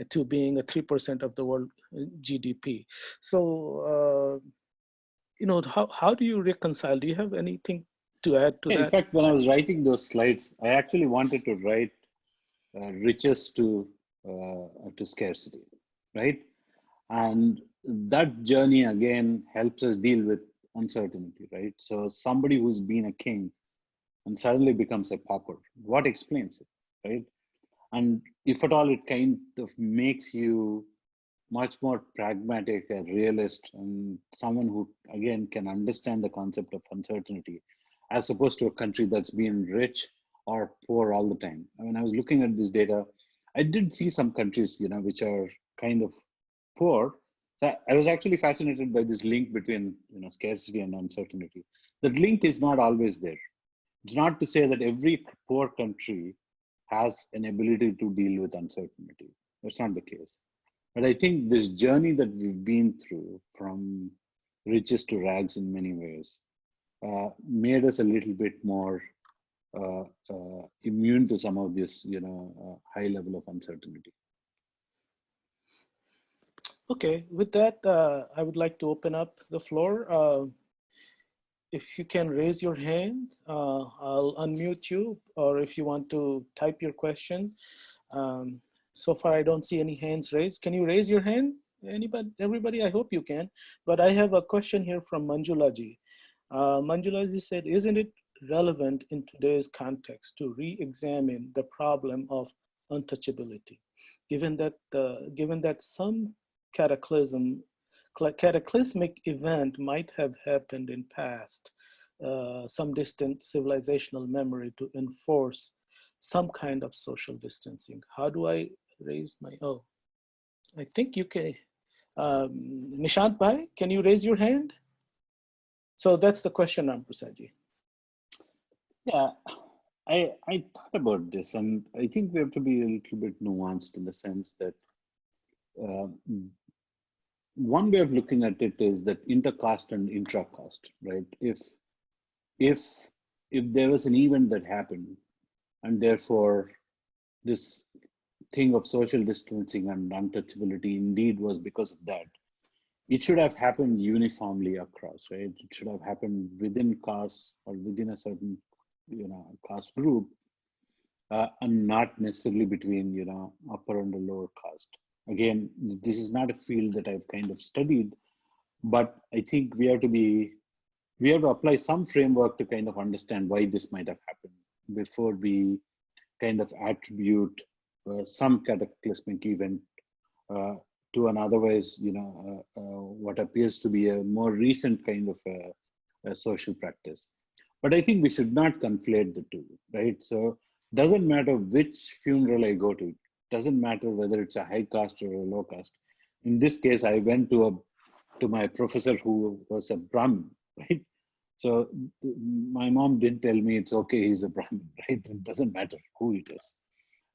to being a 3% of the world GDP. So, how do you reconcile? Do you have anything to add to Yeah, in that? fact, when I was writing those slides, I actually wanted to write riches to scarcity, right? And that journey again helps us deal with uncertainty, right? So somebody who's been a king and suddenly becomes a pauper, what explains it, right? And if at all, it kind of makes you much more pragmatic, a realist, and someone who again can understand the concept of uncertainty, as opposed to a country that's been rich or poor all the time. I mean, I was looking at this data. I did see some countries, which are kind of poor. So I was actually fascinated by this link between scarcity and uncertainty. That link is not always there. It's not to say that every poor country has an ability to deal with uncertainty. That's not the case. But I think this journey that we've been through, from riches to rags in many ways, made us a little bit more immune to some of this, high level of uncertainty. Okay, with that, I would like to open up the floor. If you can raise your hand, I'll unmute you, or if you want to type your question. Um, so far, I don't see any hands raised. Can you raise your hand? Anybody, everybody, I hope you can. But I have a question here from Manjulaji. Manjulaji said, isn't it relevant in today's context to re-examine the problem of untouchability, given that some cataclysm cataclysmic event might have happened in past, some distant civilizational memory to enforce some kind of social distancing? How do I raise my, oh, I think you can. Nishant Bhai, can you raise your hand? So that's the question, Prasadji. Yeah, I thought about this, and I think we have to be a little bit nuanced in the sense that uh, one way of looking at it is that intercaste and intracaste, right? If if there was an event that happened, and therefore this thing of social distancing and untouchability indeed was because of that, it should have happened uniformly across, right? It should have happened within caste or within a certain, caste group, and not necessarily between, upper and the lower caste. Again, this is not a field that I've kind of studied, but I think we have to apply some framework to kind of understand why this might have happened before we kind of attribute some cataclysmic event uh, to an otherwise, what appears to be a more recent kind of a social practice. But I think we should not conflate the two, right? So doesn't matter which funeral I go to, doesn't matter whether it's a high caste or a low caste. In this case, I went to my professor who was a Brahmin, right? So my mom didn't tell me it's okay, he's a Brahmin, right? It doesn't matter who it is.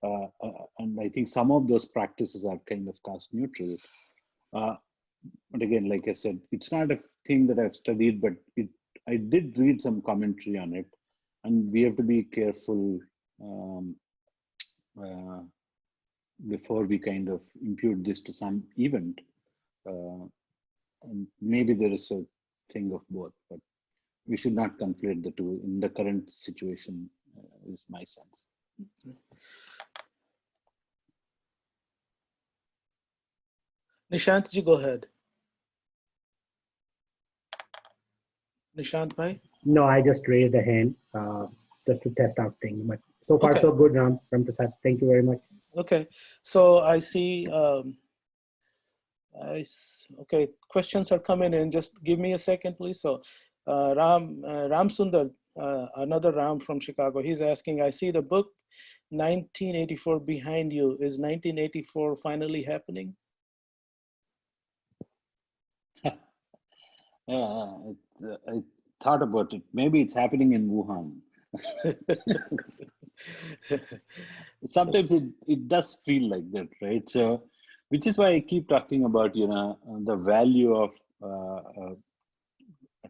And I think some of those practices are kind of caste neutral. Uh, but again, like I said, it's not a thing that I've studied, but I did read some commentary on it, and we have to be careful um, uh, before we kind of impute this to some event. Uh, and maybe there is a thing of both, but we should not conflate the two in the current situation, is my sense. Nishant ji, go ahead. Nishant bhai? No, I just raised a hand just to test out things. But so far, Okay, so good, Ram Prasad. Thank you very much. okay. So I see, okay, questions are coming in. Just give me a second, please. So Ram Sundar, another Ram from Chicago, he's asking, I see the book 1984 behind you. Is 1984 finally happening? Yeah, I thought about it. Maybe it's happening in Wuhan. Sometimes it does feel like that, right? So, which is why I keep talking about, the value of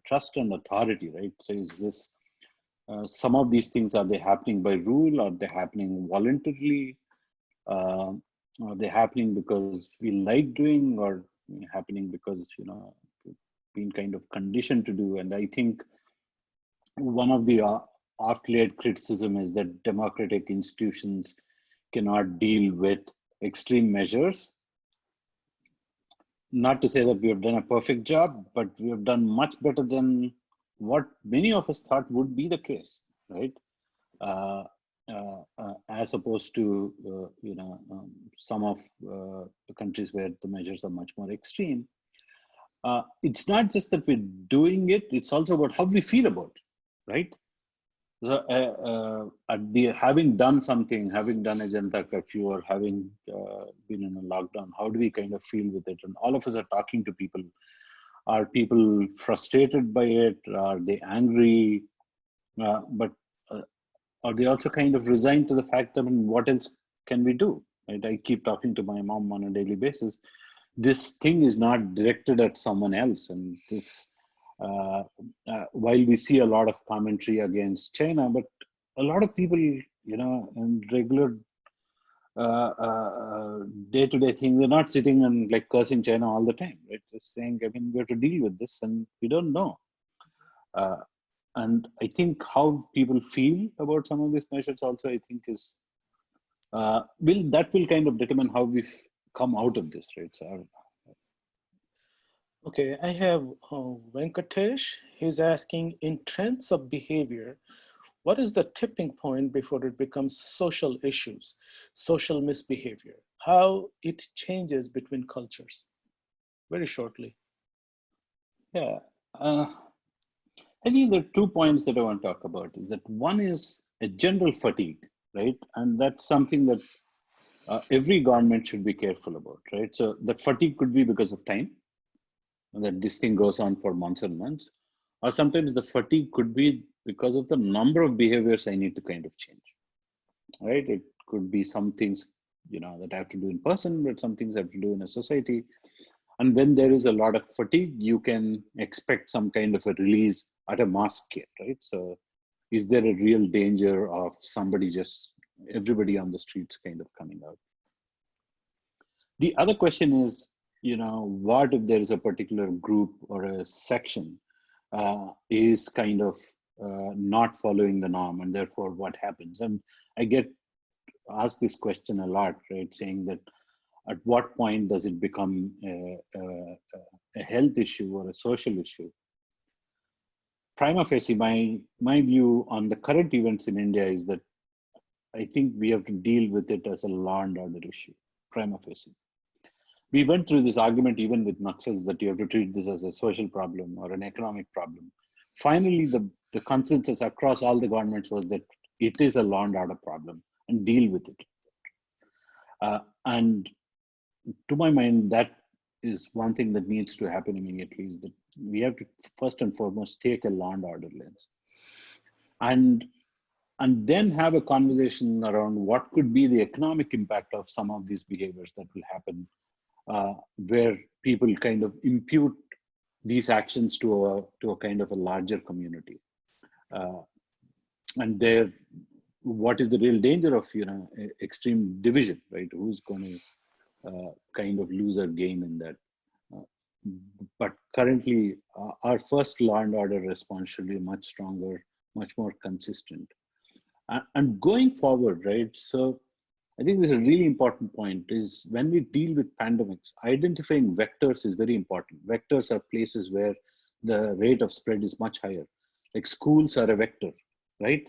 trust and authority, right? So, is this some of these things, are they happening by rule? Are they happening voluntarily? Uh, are they happening because we like doing, or happening because been kind of conditioned to do? And I think one of the oft-laid criticism is that democratic institutions cannot deal with extreme measures. Not to say that we have done a perfect job, but we have done much better than what many of us thought would be the case, right? Uh, as opposed to some of the countries where the measures are much more extreme. It's not just that we're doing it; it's also about how we feel about it, right? Having done something, having done a Janata curfew, or having been in a lockdown, how do we kind of feel with it? And all of us are talking to people. Are people frustrated by it? Are they angry? But are they also kind of resigned to the fact that, I mean, what else can we do? Right? I keep talking to my mom on a daily basis. This thing is not directed at someone else, and this. While we see a lot of commentary against China, but a lot of people, in regular day-to-day thing, they're not sitting and like cursing China all the time, right? Just saying, I mean, we have to deal with this, and we don't know. Uh, and I think how people feel about some of these measures also, I think, is will kind of determine how we come out of this, right? So, Okay, I have Venkatesh. He's asking, in trends of behavior, what is the tipping point before it becomes social issues, social misbehavior? How it changes between cultures? Very shortly. yeah. I think there are 2 points that I want to talk about. Is that one is a general fatigue, right? And that's something that every government should be careful about, right? So that fatigue could be because of time, that this thing goes on for months and months, or sometimes the fatigue could be because of the number of behaviors I need to kind of change, right? It could be some things, that I have to do in person, but some things I have to do in a society. And when there is a lot of fatigue, you can expect some kind of a release at a mass scale, right? So is there a real danger of everybody on the streets kind of coming out? The other question is, what if there is a particular group or a section is kind of not following the norm, and therefore what happens? And I get asked this question a lot, right? Saying that at what point does it become a health issue or a social issue? Prima facie, my view on the current events in India is that I think we have to deal with it as a law and order issue, prima facie. We went through this argument even with Naxals that you have to treat this as a social problem or an economic problem. Finally, the consensus across all the governments was that it is a law and order problem and deal with it. And to my mind, that is one thing that needs to happen immediately, is that we have to first and foremost take a law and order lens. And then have a conversation around what could be the economic impact of some of these behaviors that will happen, where people kind of impute these actions to a kind of a larger community. And there, what is the real danger of extreme division, right? Who's going to kind of lose or gain in that? But currently, our first law and order response should be much stronger, much more consistent. And going forward, right? So I think this is a really important point is when we deal with pandemics, identifying vectors is very important. Vectors are places where the rate of spread is much higher. Like schools are a vector, right?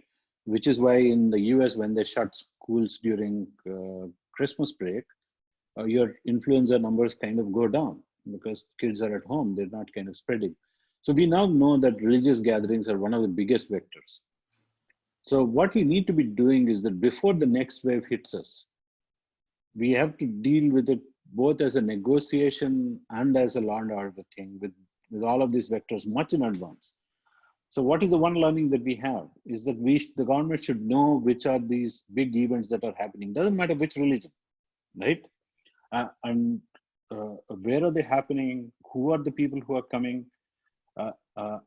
Which is why in the US, when they shut schools during Christmas break, your influenza numbers kind of go down because kids are at home, they're not kind of spreading. So we now know that religious gatherings are one of the biggest vectors. So what we need to be doing is that before the next wave hits us, we have to deal with it both as a negotiation and as a law and order thing with all of these vectors much in advance. So what is the one learning that we have is that the government should know which are these big events that are happening. Doesn't matter which religion, right? And where are they happening? Who are the people who are coming? Uh, uh,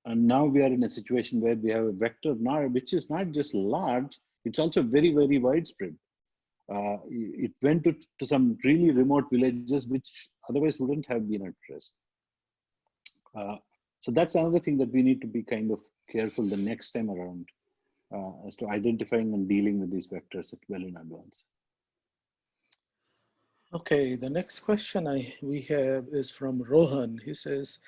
and now we are in a situation where we have a vector now, which is not just large, it's also very, very widespread. It went to some really remote villages, which otherwise wouldn't have been addressed. So that's another thing that we need to be kind of careful the next time around as to identifying and dealing with these vectors well in advance. Okay, the next question we have is from Rohan. He says,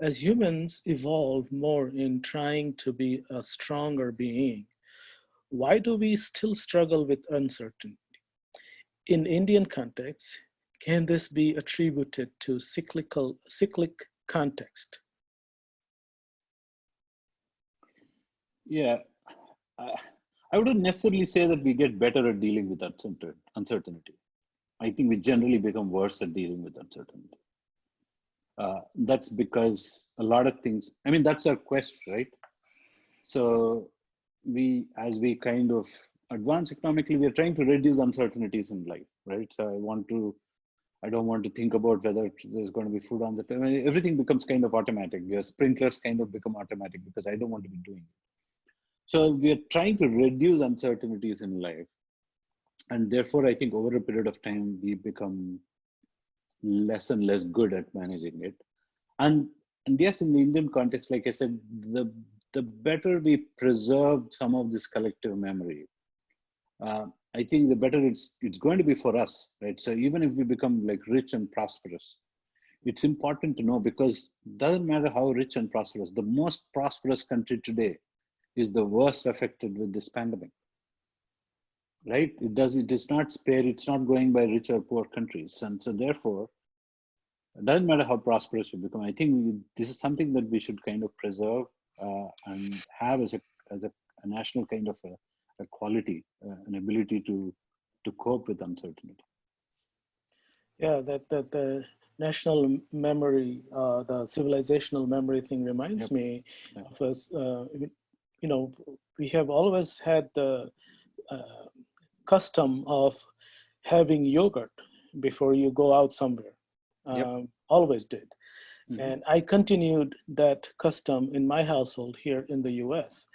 as humans evolve more in trying to be a stronger being, why do we still struggle with uncertainty? In Indian context, can this be attributed to cyclic context? Yeah, I wouldn't necessarily say that we get better at dealing with uncertainty. I think we generally become worse at dealing with uncertainty. That's because a lot of things, I mean, that's our quest, right? So as we kind of advance economically, we're trying to reduce uncertainties in life, right? So I don't want to think about whether there's going to be food on the table. I mean, everything becomes kind of automatic. Your sprinklers kind of become automatic because I don't want to be doing it. So we're trying to reduce uncertainties in life. And therefore, I think over a period of time, we become less and less good at managing it. And yes, in the Indian context, like I said, the better we preserve some of this collective memory, I think the better it's going to be for us, right? So even if we become like rich and prosperous, it's important to know because it doesn't matter how rich and prosperous, the most prosperous country today is the worst affected with this pandemic, right? It is not spared, it's not going by rich or poor countries. And so therefore, it doesn't matter how prosperous we become. I think this is something that we should kind of preserve and have as a national kind of a quality, an ability to cope with uncertainty. Yeah, that the national memory, the civilizational memory thing reminds Yep. me Yeah. of us. You know, we have always had the custom of having yogurt before you go out somewhere. Yep. Always did. Mm-hmm. And I continued that custom in my household here in the US.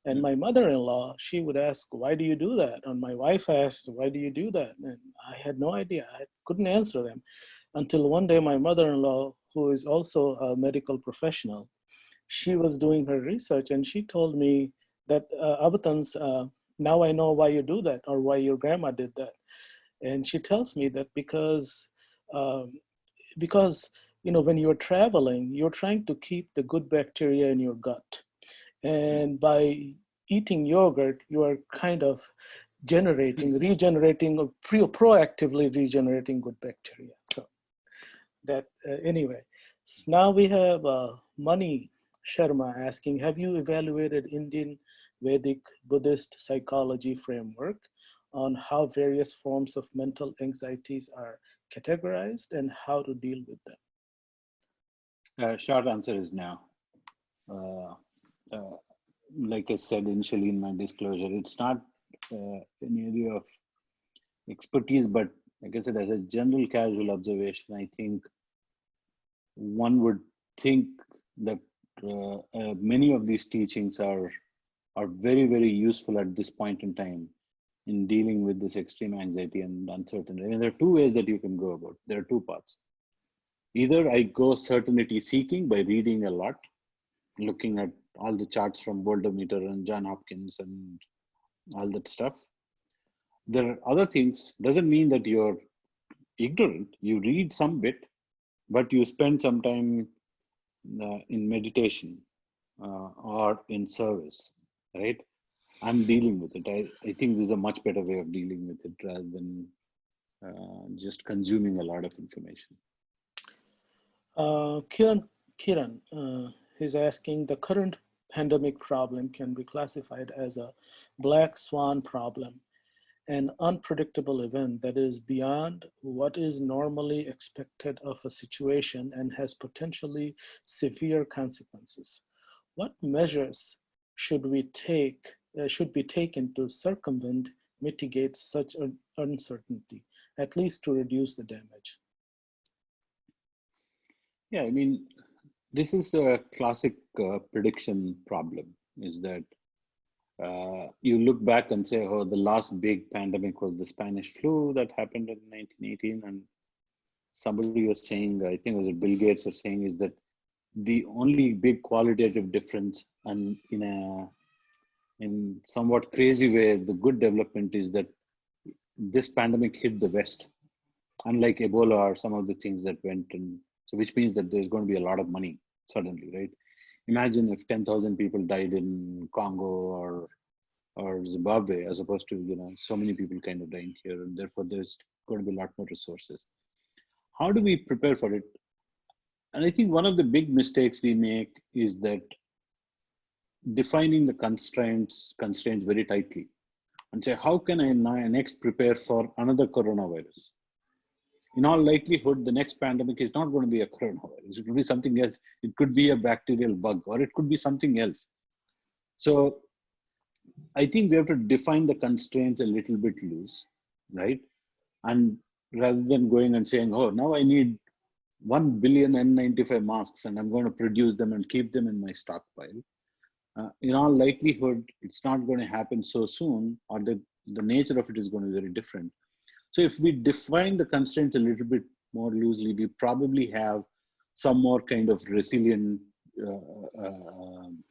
And my mother-in-law, she would ask, why do you do that? And my wife asked, why do you do that? And I had no idea. I couldn't answer them until one day my mother-in-law, who is also a medical professional, she was doing her research and she told me that, Avatans, now I know why you do that or why your grandma did that. And she tells me that um, because when you're traveling, you're trying to keep the good bacteria in your gut. And by eating yogurt, you are kind of regenerating, or proactively regenerating good bacteria. So that, anyway. Now we have Mani Sharma asking, have you evaluated Indian Vedic Buddhist psychology framework on how various forms of mental anxieties are categorized and how to deal with them? Short answer is no. Like I said initially in my disclosure, it's not an area of expertise, but like I said, as a general casual observation, I think one would think that many of these teachings are very, very useful at this point in time in dealing with this extreme anxiety and uncertainty. I mean, there are two ways that you can go about. There are two paths. Either I go certainty seeking by reading a lot, looking at all the charts from Boulder Meter and John Hopkins and all that stuff. There are other things, doesn't mean that you're ignorant. You read some bit, but you spend some time in meditation or in service, right? I'm dealing with it. I think there's a much better way of dealing with it rather than just consuming a lot of information. Kiran is asking, the current pandemic problem can be classified as a black swan problem, an unpredictable event that is beyond what is normally expected of a situation and has potentially severe consequences. What measures should be taken to circumvent, mitigate such uncertainty, at least to reduce the damage? Yeah, I mean, this is a classic prediction problem, is that you look back and say, oh, the last big pandemic was the Spanish flu that happened in 1918. And somebody was saying, I think it was Bill Gates was saying, is that the only big qualitative difference, and in somewhat crazy way, the good development is that this pandemic hit the West, unlike Ebola or some of the things that went, and so which means that there's going to be a lot of money suddenly, right? Imagine if 10,000 people died in Congo or Zimbabwe, as opposed to, so many people kind of dying here, and therefore there's going to be a lot more resources. How do we prepare for it? And I think one of the big mistakes we make is that defining the constraints very tightly and say, how can I next prepare for another coronavirus? In all likelihood, the next pandemic is not going to be a coronavirus. It could be something else. It could be a bacterial bug, or it could be something else. So I think we have to define the constraints a little bit loose, right? And rather than going and saying, oh, now I need 1 billion N95 masks and I'm going to produce them and keep them in my stockpile. In all likelihood, it's not going to happen so soon, or the nature of it is going to be very different. So if we define the constraints a little bit more loosely, we probably have some more kind of resilient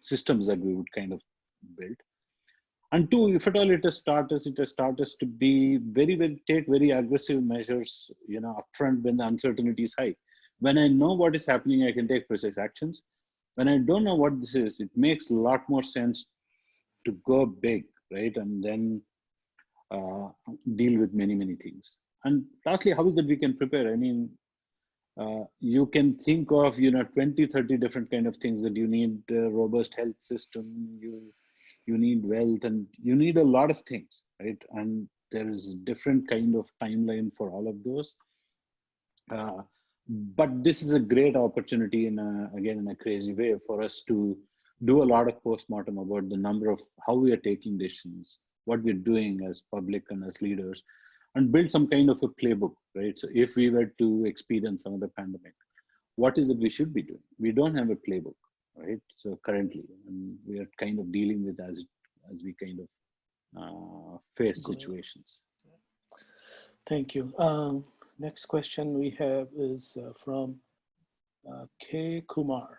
systems that we would kind of build. And two, if at all it has taught us to be take very aggressive measures, upfront when the uncertainty is high. When I know what is happening, I can take precise actions. When I don't know what this is, it makes a lot more sense to go big, right? And then deal with many, many things. And lastly, how is that we can prepare? I mean, you can think of, 20, 30 different kind of things that you need a robust health system, you need wealth, and you need a lot of things, right? And there is different kind of timeline for all of those. But this is a great opportunity in a crazy way for us to do a lot of postmortem about the number of how we are taking decisions, what we're doing as public and as leaders, and build some kind of a playbook, right? So if we were to experience another pandemic, what is it we should be doing? We don't have a playbook, right? So currently, and we are kind of dealing with as we kind of face situations. Thank you. Next question we have is from K. Kumar.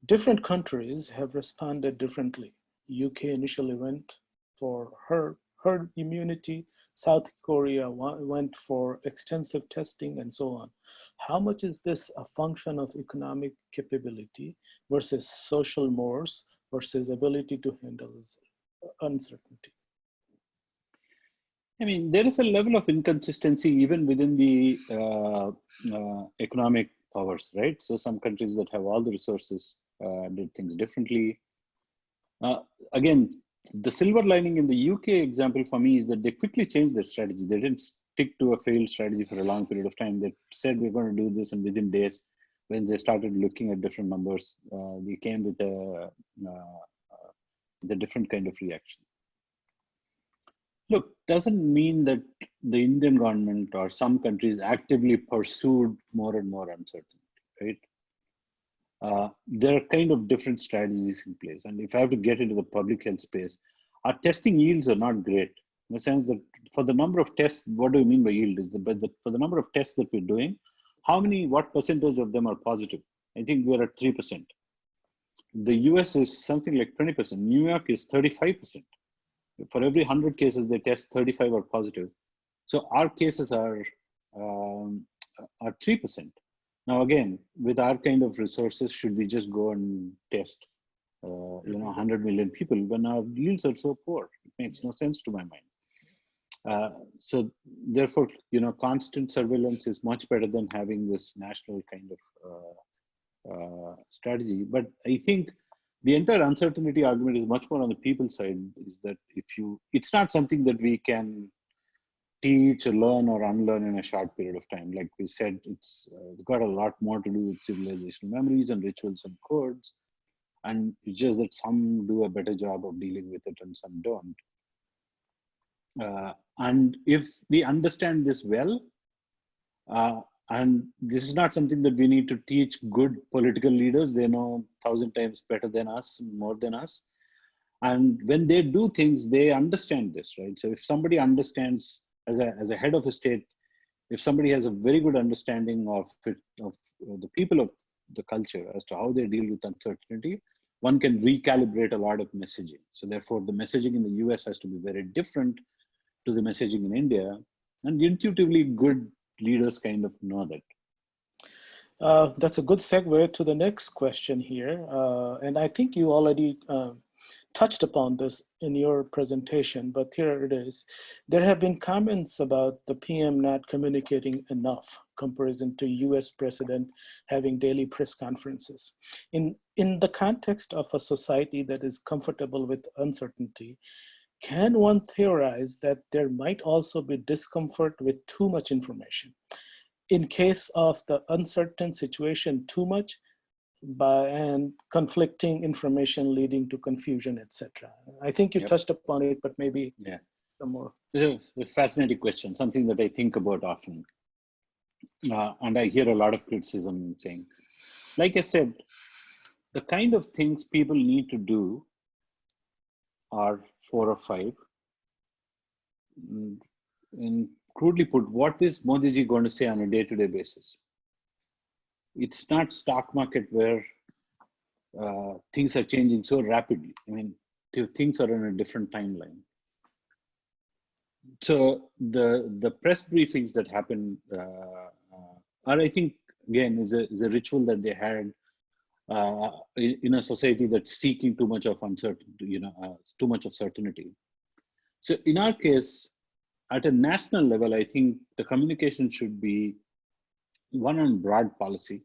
Different countries have responded differently. UK initially went for herd immunity. South Korea went for extensive testing and so on. How much is this a function of economic capability versus social mores versus ability to handle uncertainty? I mean, there is a level of inconsistency even within the economic powers, right? So some countries that have all the resources did things differently. Again, the silver lining in the UK example for me is that they quickly changed their strategy. They didn't stick to a failed strategy for a long period of time. They said we're going to do this, and within days, when they started looking at different numbers, they came with a different kind of reaction. Look, doesn't mean that the Indian government or some countries actively pursued more and more uncertainty, right? There are kind of different strategies in place. And if I have to get into the public health space, our testing yields are not great, in the sense that for the number of tests, what do we mean by yield? For the number of tests that we're doing, what percentage of them are positive? I think we're at 3%. The US is something like 20%. New York is 35%. For every 100 cases, they test 35 are positive. So our cases um, are 3%. Now, again, with our kind of resources, should we just go and test, 100 million people when our yields are so poor? It makes no sense to my mind. So therefore, constant surveillance is much better than having this national kind of strategy. But I think the entire uncertainty argument is much more on the people side, is that it's not something that we can teach or learn or unlearn in a short period of time. Like we said, it's got a lot more to do with civilizational memories and rituals and codes. And it's just that some do a better job of dealing with it and some don't. And if we understand this well, and this is not something that we need to teach good political leaders, they know 1,000 times better than us, more than us. And when they do things, they understand this, right? So if somebody understands, as a head of a state, if somebody has a very good understanding of the people of the culture as to how they deal with uncertainty, one can recalibrate a lot of messaging. So therefore, the messaging in the US has to be very different to the messaging in India, and intuitively good leaders kind of know that. That's a good segue to the next question here. And I think you already touched upon this in your presentation, but here it is. There have been comments about the PM not communicating enough comparison to US president having daily press conferences. In the context of a society that is comfortable with uncertainty, can one theorize that there might also be discomfort with too much information? In case of the uncertain situation, too much and conflicting information leading to confusion, etc. I think you touched upon it, but maybe some more. It's a fascinating question, something that I think about often. And I hear a lot of criticism saying, like I said, the kind of things people need to do are 4 or 5. And crudely put, what is Modi ji going to say on a day-to-day basis? It's not stock market where things are changing so rapidly. I mean, things are on a different timeline. So the press briefings that happen are, I think, again, is a ritual that they had in a society that's seeking too much of uncertainty, too much of certainty. So in our case, at a national level, I think the communication should be one on broad policy.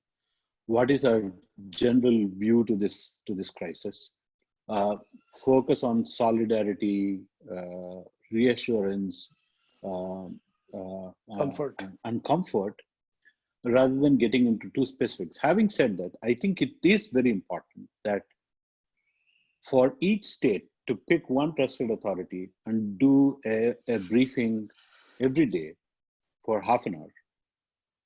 What is our general view to this crisis? Focus on solidarity, reassurance, comfort, and comfort, rather than getting into too specifics. Having said that, I think it is very important that for each state to pick one trusted authority and do a briefing every day for half an hour,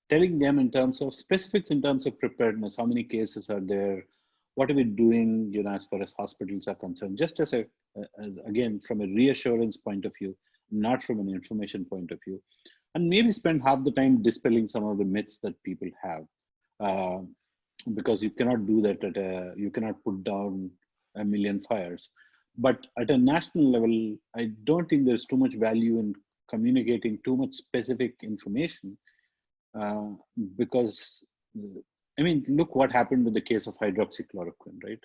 telling them in terms of specifics, in terms of preparedness, how many cases are there, what are we doing, as far as hospitals are concerned, just as again, from a reassurance point of view, not from an information point of view, and maybe spend half the time dispelling some of the myths that people have, because you cannot do that you cannot put down a million fires. But at a national level, I don't think there's too much value in communicating too much specific information, because, I mean, look what happened with the case of hydroxychloroquine, right?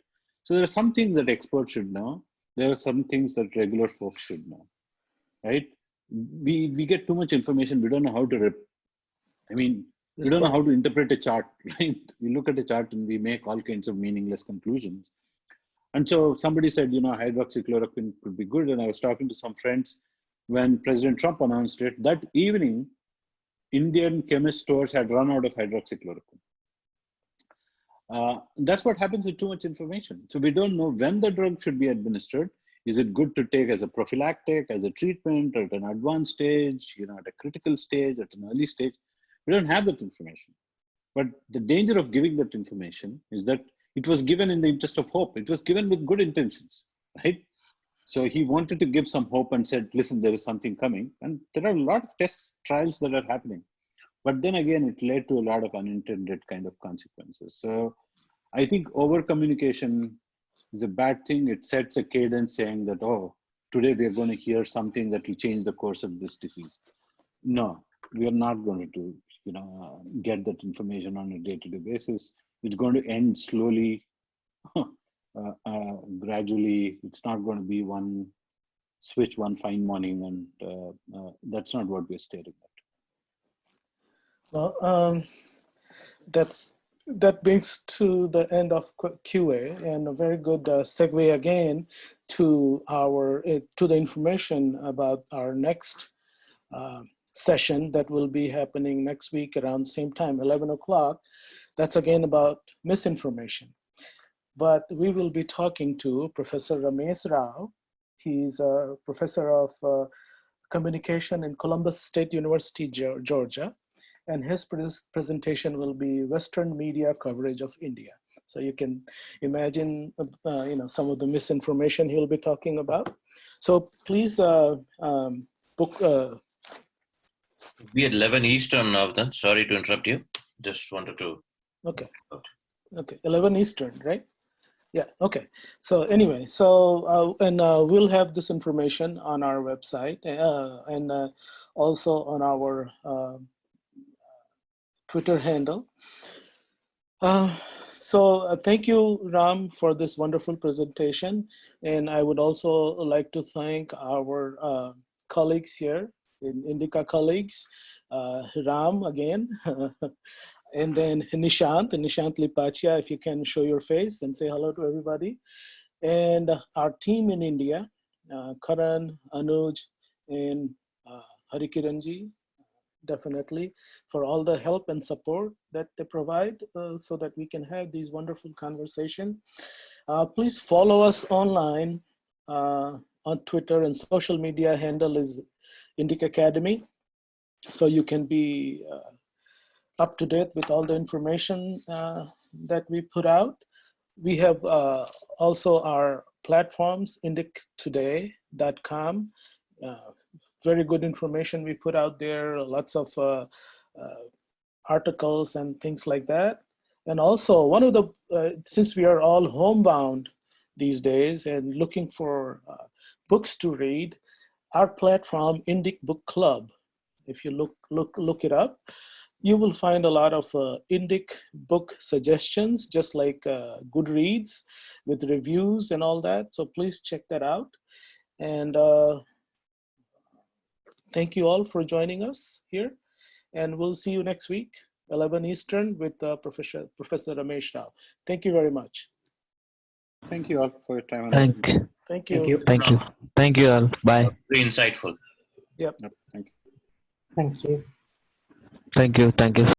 So there are some things that experts should know. There are some things that regular folks should know, right? We get too much information. We don't know how to, we don't know how to interpret a chart, right? We look at a chart and we make all kinds of meaningless conclusions. And so somebody said, hydroxychloroquine could be good. And I was talking to some friends when President Trump announced it. That evening, Indian chemist stores had run out of hydroxychloroquine. That's what happens with too much information. So we don't know when the drug should be administered. Is it good to take as a prophylactic, as a treatment, at an advanced stage, at a critical stage, at an early stage? We don't have that information. But the danger of giving that information is that it was given in the interest of hope. It was given with good intentions, right? So he wanted to give some hope and said, listen, there is something coming. And there are a lot of test trials that are happening. But then again, it led to a lot of unintended kind of consequences. So I think over communication is a bad thing. It sets a cadence saying that, oh, today we are going to hear something that will change the course of this disease. No, we are not going to get that information on a day-to-day basis. It's going to end slowly, gradually. It's not going to be one switch one fine morning, and that's not what we're stating at. Well, that brings to the end of QA, and a very good segue again to to the information about our next session that will be happening next week around same time, 11 o'clock. That's again about misinformation. But we will be talking to Professor Ramesh Rao. He's a professor of communication in Columbus State University, Georgia. And his presentation will be Western media coverage of India. So you can imagine, some of the misinformation he'll be talking about. So please book. Be at 11 Eastern now, then. Sorry to interrupt you. Just wanted to. Okay. 11 Eastern, right? Yeah. Okay. So anyway, we'll have this information on our website and also on our Twitter handle. Thank you, Ram, for this wonderful presentation. And I would also like to thank our colleagues here, Indica colleagues, Ram again, and then Nishant Lipachia, if you can show your face and say hello to everybody. And our team in India, Karan, Anuj, and Harikiranji, definitely, for all the help and support that they provide so that we can have these wonderful conversations. Please follow us online on Twitter, and social media handle is Indic Academy. So you can be up to date with all the information that we put out. We have also our platforms, indictoday.com. Very good information we put out there, lots of articles and things like that. And also one of the, since we are all homebound these days and looking for books to read, our platform, Indic Book Club, if you look it up, you will find a lot of Indic book suggestions, just like Goodreads with reviews and all that. So please check that out. And thank you all for joining us here. And we'll see you next week, 11 Eastern, with Professor Ramesh Rao. Thank you very much. Thank you all for your time. Thank you. Thank you. Thank you. Thank you all. Bye. Very insightful. Yep. Thank you. Thanks, Steve. Thank you. Thank you.